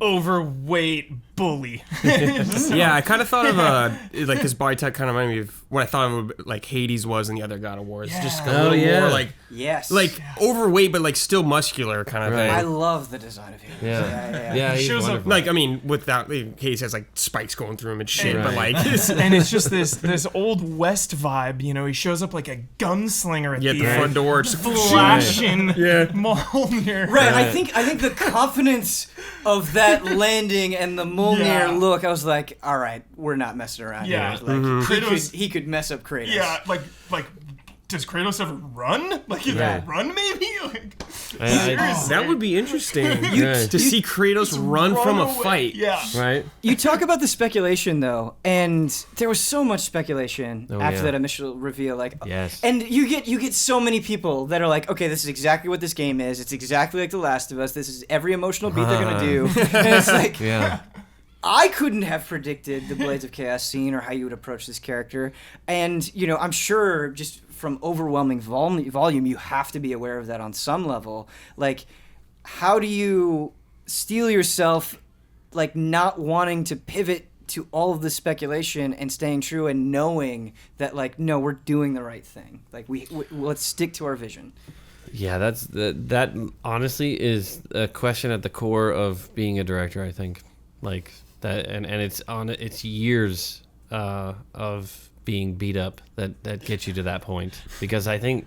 overweight bully. Yeah, I kind of thought of like his body type kind of reminded me of what I thought of like Hades was in the other God of War. It's just a little more like Yes. overweight but like still muscular kind of thing. I love the design of him. Yeah, he's shows up wonderful. Like, I mean, without Hades has like spikes going through him and shit, but like And it's just this old West vibe, you know. He shows up like a gunslinger at the the end, front door just flashing Mjolnir. Right, I think the confidence of that landing and the Mjolnir Yeah. look, I was like, all right, we're not messing around Yeah. here. Like, Kratos- he could mess up Kratos. Yeah, like does Kratos ever run? Like, he run maybe? Like, that would be interesting Right. to see Kratos run from a away. fight. Yeah. Right? You talk about the speculation though, and there was so much speculation after yeah. that initial reveal. Like, Yes. and you get so many people that are like, okay, this is exactly what this game is. It's exactly like The Last of Us. This is every emotional beat they're gonna do. And it's like, Yeah. I couldn't have predicted the Blades of Chaos scene or how you would approach this character. And, you know, I'm sure just from overwhelming volume, you have to be aware of that on some level. Like, how do you steel yourself, like, not wanting to pivot to all of the speculation and staying true and knowing that, like, no, we're doing the right thing. Like, we let's stick to our vision. Yeah, that honestly is a question at the core of being a director, I think. Like that, and it's years of being beat up that gets you to that point. Because I think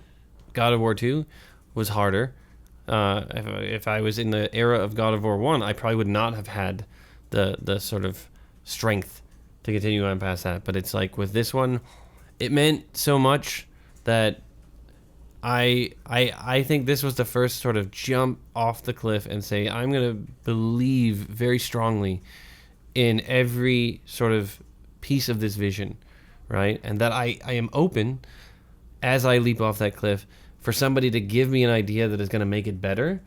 God of War 2 was harder. If I was in the era of God of War 1, I probably would not have had the sort of strength to continue on past that. But it's like with this one, it meant so much that I think this was the first sort of jump off the cliff and say, I'm going to believe very strongly in every sort of piece of this vision, right? And that I am open, as I leap off that cliff, for somebody to give me an idea that is going to make it better,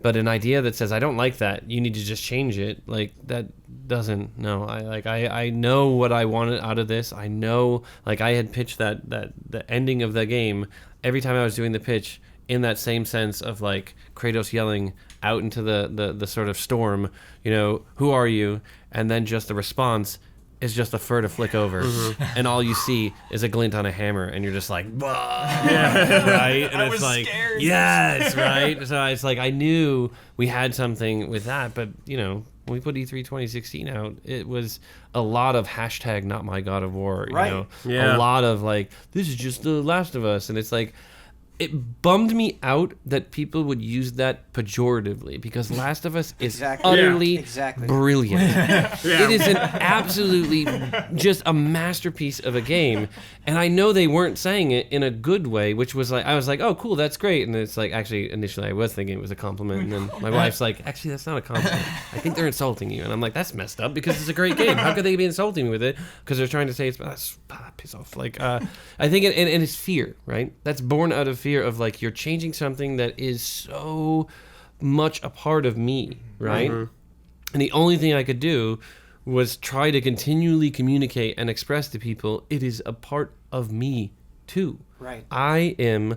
but an idea that says, I don't like that, you need to just change it, like, that doesn't, no. I know what I wanted out of this. I know, like, I had pitched that the ending of the game, every time I was doing the pitch, in that same sense of, like, Kratos yelling out into the sort of storm, you know, who are you? And then just the response is just a fur to flick over, and all you see is a glint on a hammer, and you're just like, right? And I it's was like, scared. yes, right? So it's like, I knew we had something with that, but, you know, when we put E3 2016 out, it was a lot of hashtag not my God of War, you know? Yeah. A lot of, like, this is just The Last of Us, and it's like, it bummed me out that people would use that pejoratively, because Last of Us is utterly brilliant. It is an absolutely just a masterpiece of a game, and I know they weren't saying it in a good way, which was like, I was like, oh cool, that's great, and it's like, actually initially I was thinking it was a compliment, and then my wife's like, actually that's not a compliment, I think they're insulting you, and I'm like, that's messed up, because it's a great game, how could they be insulting me with it, because they're trying to say it's piss off. Like, I think and it's fear, right? That's born out of fear of, like, you're changing something that is so much a part of me, right? And the only thing I could do was try to continually communicate and express to people, it is a part of me too. Right. I am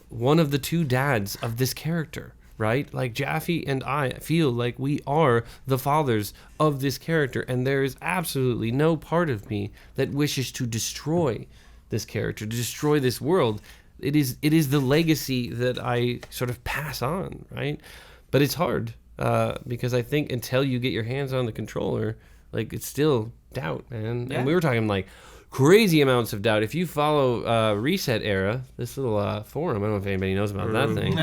one of the two dads of this character, right? Like, Jaffe and I feel like we are the fathers of this character, and there is absolutely no part of me that wishes to destroy this character, to destroy this world. It is the legacy that I sort of pass on, right? But it's hard, because I think until you get your hands on the controller, like it's still doubt, man. Yeah. And we were talking like crazy amounts of doubt. If you follow Reset Era, this little forum, I don't know if anybody knows about that thing,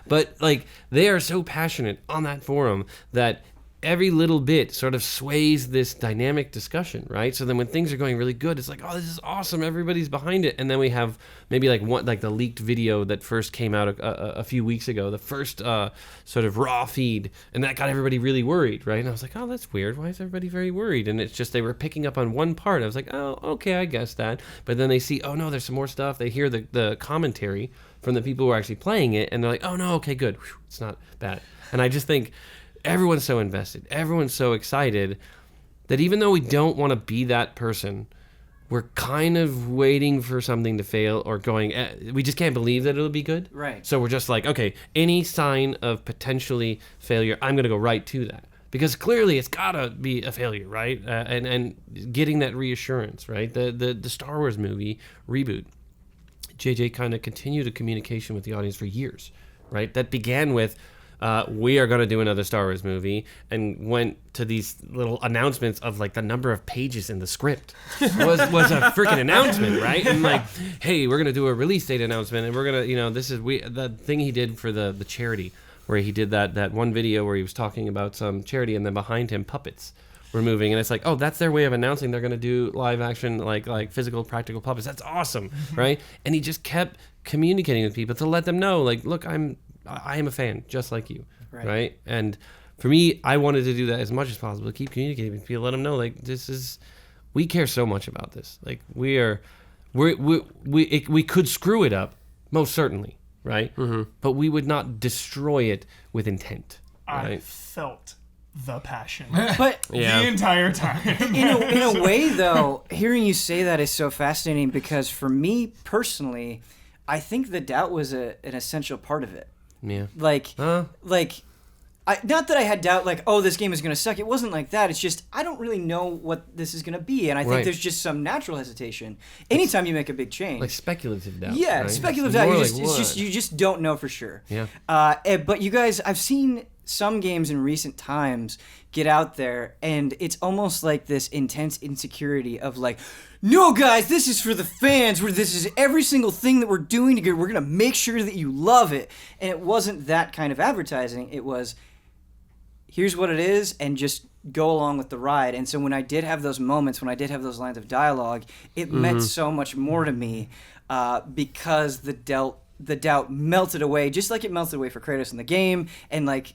but like they are so passionate on that forum that every little bit sort of sways this dynamic discussion, right? So then when things are going really good, it's like, oh, this is awesome, everybody's behind it. And then we have maybe like the leaked video that first came out a few weeks ago, the first sort of raw feed, and that got everybody really worried, right? And I was like, oh, that's weird. Why is everybody very worried? And it's just they were picking up on one part. I was like, oh, okay, I guess that. But then they see, oh no, there's some more stuff. They hear the commentary from the people who are actually playing it, and they're like, oh no, okay, good. Whew, it's not bad. And I just think everyone's so invested, everyone's so excited that even though we don't want to be that person, we're kind of waiting for something to fail or going, we just can't believe that it'll be good. Right. So we're just like, okay, any sign of potentially failure, I'm going to go right to that. Because clearly it's got to be a failure, right? And getting that reassurance, right? The Star Wars movie reboot, JJ kind of continued a communication with the audience for years, right? That began with, we are going to do another Star Wars movie, and went to these little announcements of like the number of pages in the script was a freaking announcement, right? And like, hey, we're going to do a release date announcement, and we're going to, this is the thing he did for the charity, where he did that one video where he was talking about some charity, and then behind him puppets were moving, and it's like, oh, that's their way of announcing they're going to do live action, like physical, practical puppets. That's awesome, right? And he just kept communicating with people to let them know, like, look, I am a fan just like you, right? And for me, I wanted to do that as much as possible, to keep communicating with people, let them know, like, we care so much about this. Like, we could screw it up, most certainly, right? Mm-hmm. But we would not destroy it with intent. Right? I felt the passion, But the entire time. in a way, though, hearing you say that is so fascinating, because for me personally, I think the doubt was an essential part of it. Yeah. Not that I had doubt, like, oh, this game is going to suck. It wasn't like that. It's just, I don't really know what this is going to be. And I think there's just some natural hesitation anytime you make a big change. Like speculative doubt. Yeah, right? speculative doubt. Like, You just don't know for sure. Yeah. But you guys, I've seen some games in recent times get out there, and it's almost like this intense insecurity of like, no, guys, this is for the fans. This is every single thing that we're doing together. We're going to make sure that you love it. And it wasn't that kind of advertising. It was, here's what it is, and just go along with the ride. And so when I did have those moments, when I did have those lines of dialogue, it meant so much more to me, because the doubt melted away, just like it melted away for Kratos in the game. And like,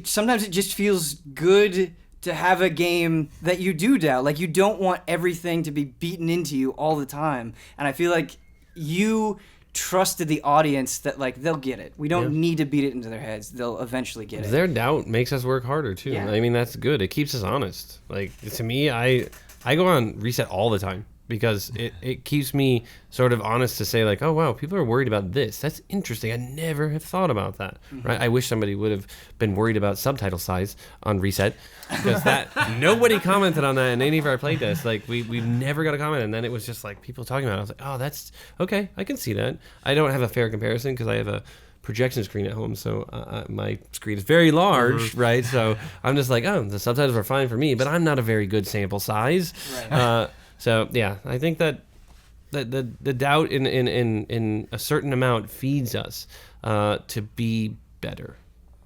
sometimes it just feels good to have a game that you do doubt. Like, you don't want everything to be beaten into you all the time. And I feel like you trusted the audience that, like, they'll get it. We don't need to beat it into their heads. They'll eventually get it. Their doubt makes us work harder, too. Yeah. I mean, that's good. It keeps us honest. Like, to me, I go on Reset all the time, because it keeps me sort of honest to say, like, oh, wow, people are worried about this. That's interesting. I never have thought about that, right? I wish somebody would have been worried about subtitle size on Reset, because nobody commented on that in any of our playtests. Like, we've never got a comment, and then it was just, like, people talking about it. I was like, oh, that's, okay, I can see that. I don't have a fair comparison, because I have a projection screen at home, so my screen is very large, right? So I'm just like, oh, the subtitles are fine for me, but I'm not a very good sample size. Right. So yeah, I think that the doubt in a certain amount feeds us to be better.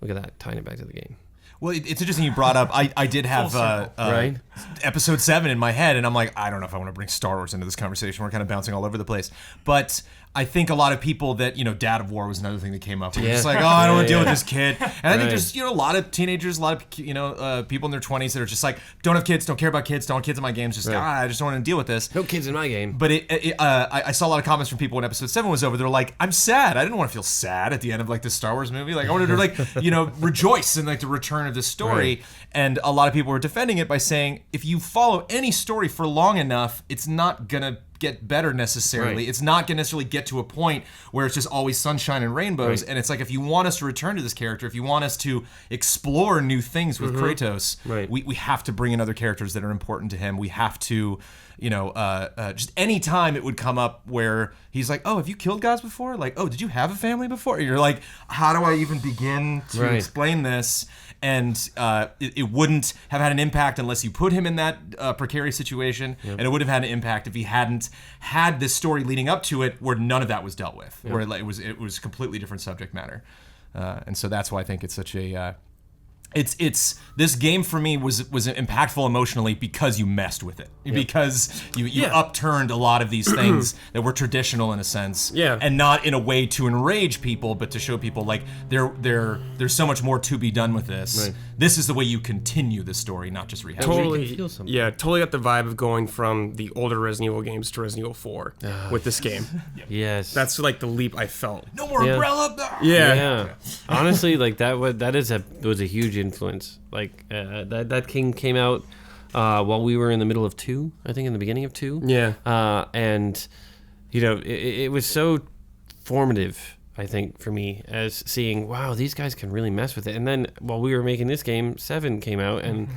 Look at that, tying it back to the game. Well, it's interesting you brought up. I did have right? episode 7 in my head, and I'm like, I don't know if I want to bring Star Wars into this conversation. We're kind of bouncing all over the place. But I think a lot of people that, Dad of War was another thing that came up. We're just like, oh, I don't want to deal with this kid. And I think there's, a lot of teenagers, a lot of, people in their 20s that are just like, don't have kids, don't care about kids, don't want kids in my games. Just, I just don't want to deal with this. No kids in my game. But I saw a lot of comments from people when episode 7 was over. They're like, I'm sad. I didn't want to feel sad at the end of like this Star Wars movie. Like, I wanted to like, rejoice in like the return of this story. Right. And a lot of people were defending it by saying, if you follow any story for long enough, it's not gonna get better necessarily. Right. It's not gonna necessarily get to a point where it's just always sunshine and rainbows. Right. And it's like, if you want us to return to this character, if you want us to explore new things with Kratos, we have to bring in other characters that are important to him. We have to, just any time it would come up where he's like, oh, have you killed gods before? Like, oh, did you have a family before? You're like, how do I even begin to explain this? and it wouldn't have had an impact unless you put him in that precarious situation, and it would have had an impact if he hadn't had this story leading up to it where none of that was dealt with, where it was completely different subject matter, and so that's why I think it's such a it's this game for me was impactful emotionally because you messed with it, because you upturned a lot of these things that were traditional in a sense, and not in a way to enrage people, but to show people like there's so much more to be done with this. This is the way you continue the story, not just rehash. Totally got the vibe of going from the older Resident Evil games to Resident Evil 4 with this game. Yes, that's like the leap I felt. No more umbrella. Yeah. Honestly, like that was a huge influence. Like that King came out while we were in the middle of 2, I think in the beginning of 2. And you know, it was so formative, I think, for me, as seeing, wow, these guys can really mess with it. And then while we were making this game, 7 came out, and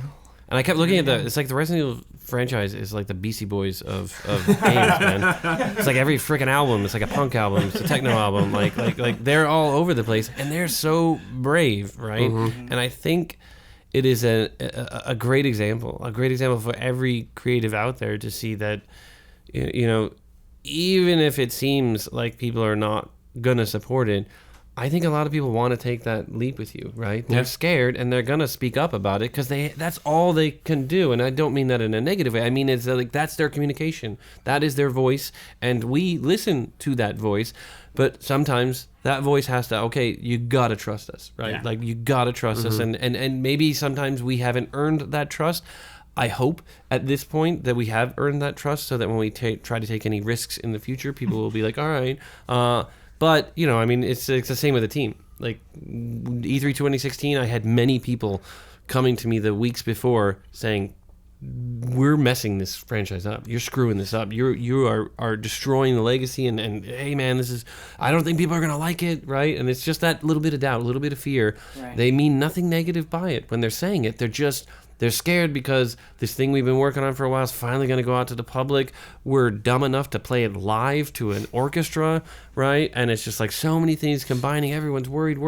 I kept looking at it's like the Resident Evil franchise is like the Beastie Boys of games, man. It's like every freaking album. It's like a punk album. It's a techno album. Like they're all over the place, and they're so brave, right? And I think it is a great example for every creative out there to see that, you know, even if it seems like people are not gonna support it, I think a lot of people want to take that leap with you, right? They're scared and they're gonna speak up about it because that's all they can do. And I don't mean that in a negative way. I mean it's like that's their communication. That is their voice, and we listen to that voice. But sometimes that voice has to, okay, you gotta trust us, right? Yeah. Like you gotta trust us, and maybe sometimes we haven't earned that trust. I hope at this point that we have earned that trust, so that when we try to take any risks in the future, people will be like, all right. But, you know, I mean, it's the same with the team. Like, E3 2016, I had many people coming to me the weeks before saying, we're messing this franchise up. You're screwing this up. You are destroying the legacy, and hey, man, I don't think people are going to like it, right? And it's just that little bit of doubt, a little bit of fear. Right. They mean nothing negative by it. When they're saying it, they're scared because this thing we've been working on for a while is finally going to go out to the public. We're dumb enough to play it live to an orchestra, right? And it's just like so many things combining. Everyone's worried.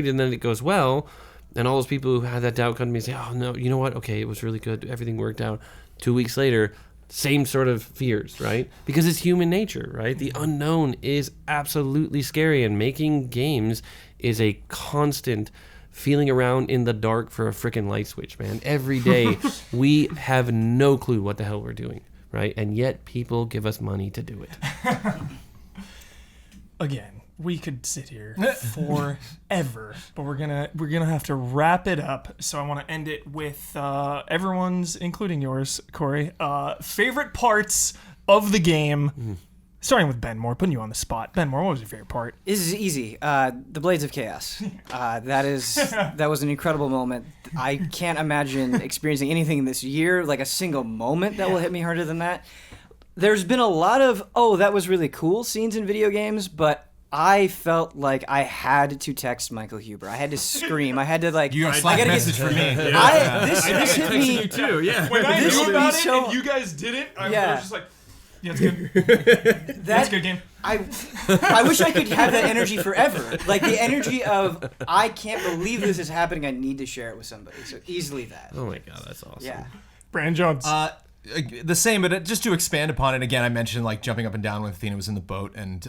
And then it goes well. And all those people who had that doubt come to me and say, oh, no, you know what? Okay, it was really good. Everything worked out. 2 weeks later, same sort of fears, right? Because it's human nature, right? The unknown is absolutely scary. And making games is a constant feeling around in the dark for a freaking light switch, man. Every day we have no clue what the hell we're doing, right? And yet people give us money to do it. Again, we could sit here forever, but we're gonna have to wrap it up. So I want to end it with everyone's, including yours, Cory, favorite parts of the game. Starting with Ben Moore, putting you on the spot. Ben Moore, what was your favorite part? This is easy. The Blades of Chaos. That was an incredible moment. I can't imagine experiencing anything this year, like a single moment that will hit me harder than that. There's been a lot of, that was really cool scenes in video games, but I felt like I had to text Michael Huber. I had to scream. I had to You got a Slack message for me. This hit me. You too, yeah. When I This knew would about be it so- and you guys didn't, I was just like, yeah, it's good. That's a good game. I wish I could have that energy forever. Like the energy of, I can't believe this is happening. I need to share it with somebody. So easily that. Oh my God, that's awesome. Yeah. Brandon Jones. The same, but just to expand upon it again, I mentioned like jumping up and down when Athena was in the boat, and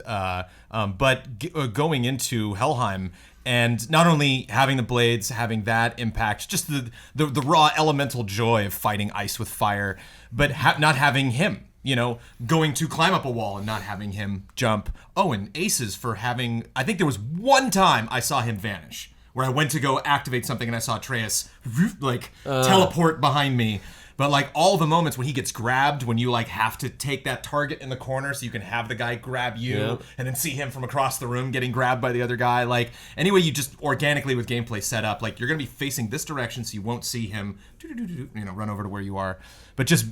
going into Helheim, and not only having the blades, having that impact, just the raw elemental joy of fighting ice with fire, but not having him, you know, going to climb up a wall and not having him jump. Oh, and aces for having. I think there was one time I saw him vanish, where I went to go activate something and I saw Atreus teleport behind me. But like all the moments when he gets grabbed, when you like have to take that target in the corner so you can have the guy grab you, and then see him from across the room getting grabbed by the other guy. Like anyway, you just organically with gameplay set up, like you're gonna be facing this direction so you won't see him, run over to where you are. But just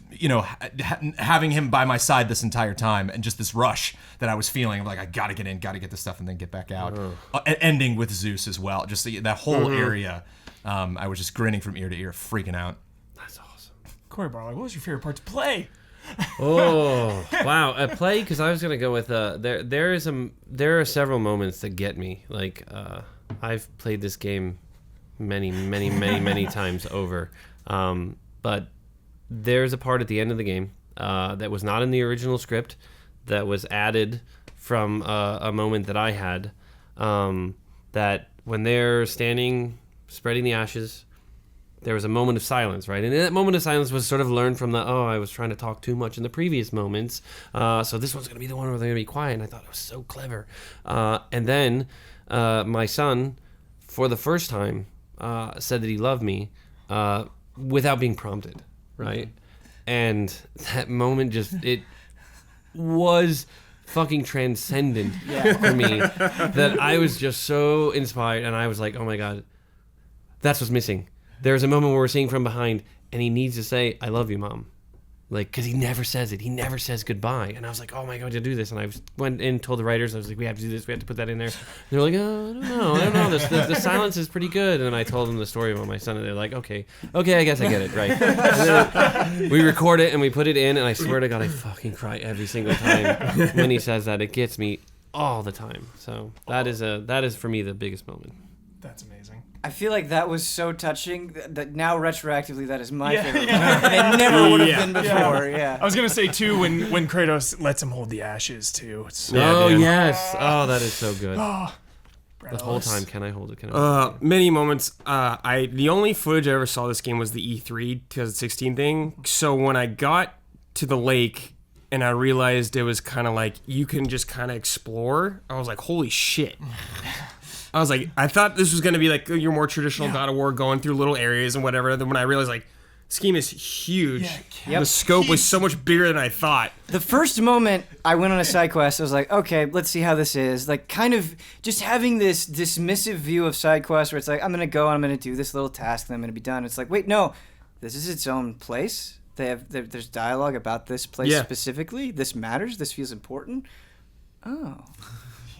having him by my side this entire time, and just this rush that I was feeling, like I gotta get in, gotta get this stuff, and then get back out. Ending with Zeus as well, just that whole area. I was just grinning from ear to ear, freaking out. Cory Barlog, what was your favorite part to play? Oh wow, play, because I was gonna go with there are several moments that get me. Like I've played this game many times over. But there's a part at the end of the game that was not in the original script, that was added from a moment that I had, that when they're standing, spreading the ashes, there was a moment of silence, right? And that moment of silence was sort of learned from I was trying to talk too much in the previous moments, so this one's going to be the one where they're going to be quiet, and I thought it was so clever. And then my son, for the first time, said that he loved me without being prompted, right? And that moment it was fucking transcendent for me, that I was just so inspired, and I was like, oh my God, that's what's missing. There's a moment where we're seeing from behind, and he needs to say, I love you, Mom. Like, because he never says it. He never says goodbye. And I was like, oh my God, to do this. And I went in and told the writers, I was like, we have to do this. We have to put that in there. And they're like, oh, I don't know. The silence is pretty good. And then I told them the story about my son, and they're like, okay, I guess I get it, right? And then we record it, and we put it in, and I swear to God, I fucking cry every single time when he says that. It gets me all the time. So that is for me the biggest moment. That's amazing. I feel like that was so touching that now retroactively that is my favorite part. It never would have been before. Yeah. I was gonna say too, when Kratos lets him hold the ashes too. It's Yes. Oh, that is so good. Oh, The whole time, can I hold it? Many moments. The only footage I ever saw of this game was the E3 2016 thing. So when I got to the lake and I realized it was kind of like you can just kind of explore, I was like, holy shit. I was like, I thought this was going to be like your more traditional God of War, going through little areas and whatever. Then when I realized, like, this game is huge. The scope was so much bigger than I thought. The first moment I went on a side quest, I was like, okay, let's see how this is. Like, kind of just having this dismissive view of side quests where it's like, I'm going to go and I'm going to do this little task and I'm going to be done. It's like, wait, no, this is its own place. There's dialogue about this place specifically. This matters. This feels important. Oh.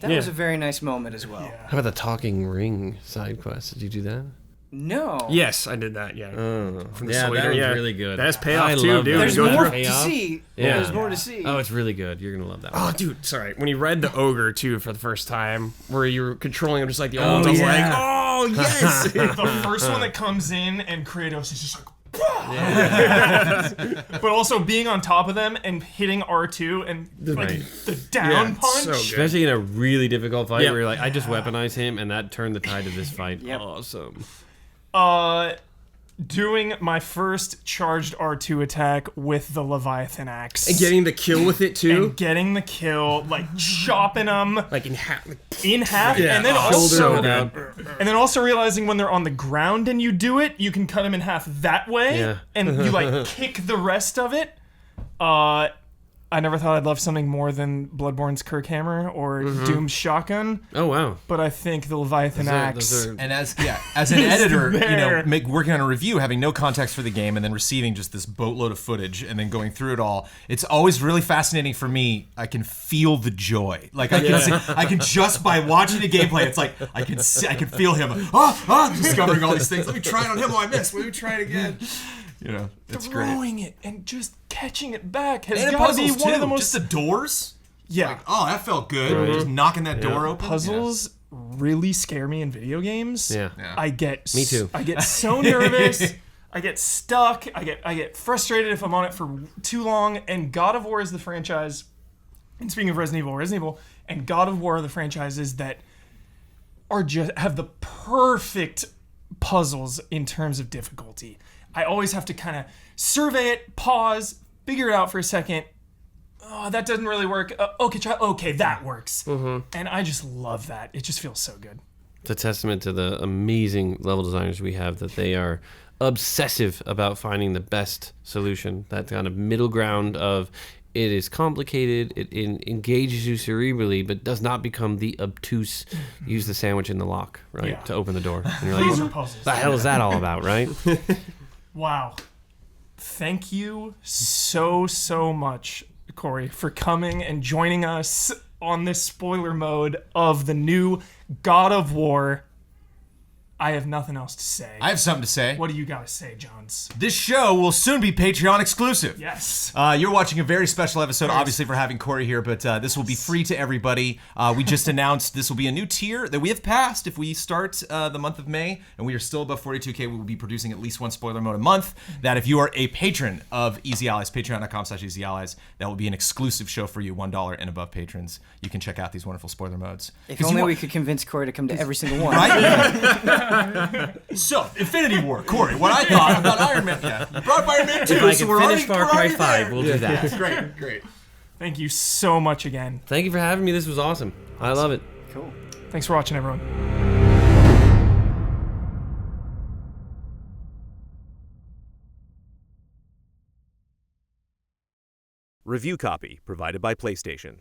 That was a very nice moment as well. How about the talking ring side quest? Did you do that? No. Yes, I did that, yeah. From the that was really good. That's payoff, I too, love dude. that. There's Go more through. to see. Yeah. There's more to see. Oh, it's really good. You're going to love that one. Oh, dude, sorry. When you read the ogre, too, for the first time, where you were controlling him just like the old, I was like, oh, yes! The first one that comes in and Kratos is just like, but also being on top of them and hitting R2 and like the down punch. So good. Especially in a really difficult fight where you're like, I just weaponize him, and that turned the tide of this fight. Yep. Awesome. Doing my first charged R2 attack with the Leviathan axe. And getting the kill with it, too. And getting the kill, like chopping them Like in half. and then also realizing when they're on the ground and you do it, you can cut them in half that way, and you like kick the rest of it. I never thought I'd love something more than Bloodborne's Kirkhammer or Doom's shotgun. Oh, wow. But I think the Leviathan axe. And as an editor, working on a review, having no context for the game, and then receiving just this boatload of footage, and then going through it all, it's always really fascinating for me. I can feel the joy. Like I can just by watching the gameplay, it's like I can feel him. Discovering all these things. Let me try it on him. Oh, I missed. Let me try it again. It's throwing great. it and just catching it back has And got to be puzzles one too. of the most. Just the doors. Yeah. Like, oh, that felt good. Just knocking that door open. Puzzles really scare me in video games. Yeah. I get Me too. I get so nervous. I get stuck. I get frustrated if I'm on it for too long. And God of War is the franchise. And speaking of Resident Evil and God of War are the franchises that are just have the perfect puzzles in terms of difficulty. I always have to kind of survey it, pause, figure it out for a second. Oh, that doesn't really work. Okay, that works. And I just love that. It just feels so good. It's a testament to the amazing level designers we have, that they are obsessive about finding the best solution. That kind of middle ground of it is complicated, it engages you cerebrally, but does not become the obtuse, use the sandwich in the lock, right, to open the door. And you're These like, are puzzles. what the hell is that all about, right? Wow. Thank you so much, Cory, for coming and joining us on this spoiler mode of the new God of War. I have nothing else to say. I have something to say. What do you got to say, Johns? This show will soon be Patreon exclusive. Yes. You're watching a very special episode, obviously, for having Cory here, but this will be free to everybody. We just announced this will be a new tier that we have passed if we start the month of May, and we are still above 42K. We will be producing at least one spoiler mode a month. That if you are a patron of Easy Allies, patreon.com/Easy Allies, that will be an exclusive show for you, $1 and above patrons. You can check out these wonderful spoiler modes. If only we could convince Cory to come to every single one. Right? So, Infinity War, Cory, what I thought about Iron Man. Yeah, you brought up Iron Man 2, If I so can we're finish already, Far Cry we're 5, there. we'll do that. Great. Thank you so much again. Thank you for having me. This was awesome. I love it. Cool. Thanks for watching, everyone. Review copy provided by PlayStation.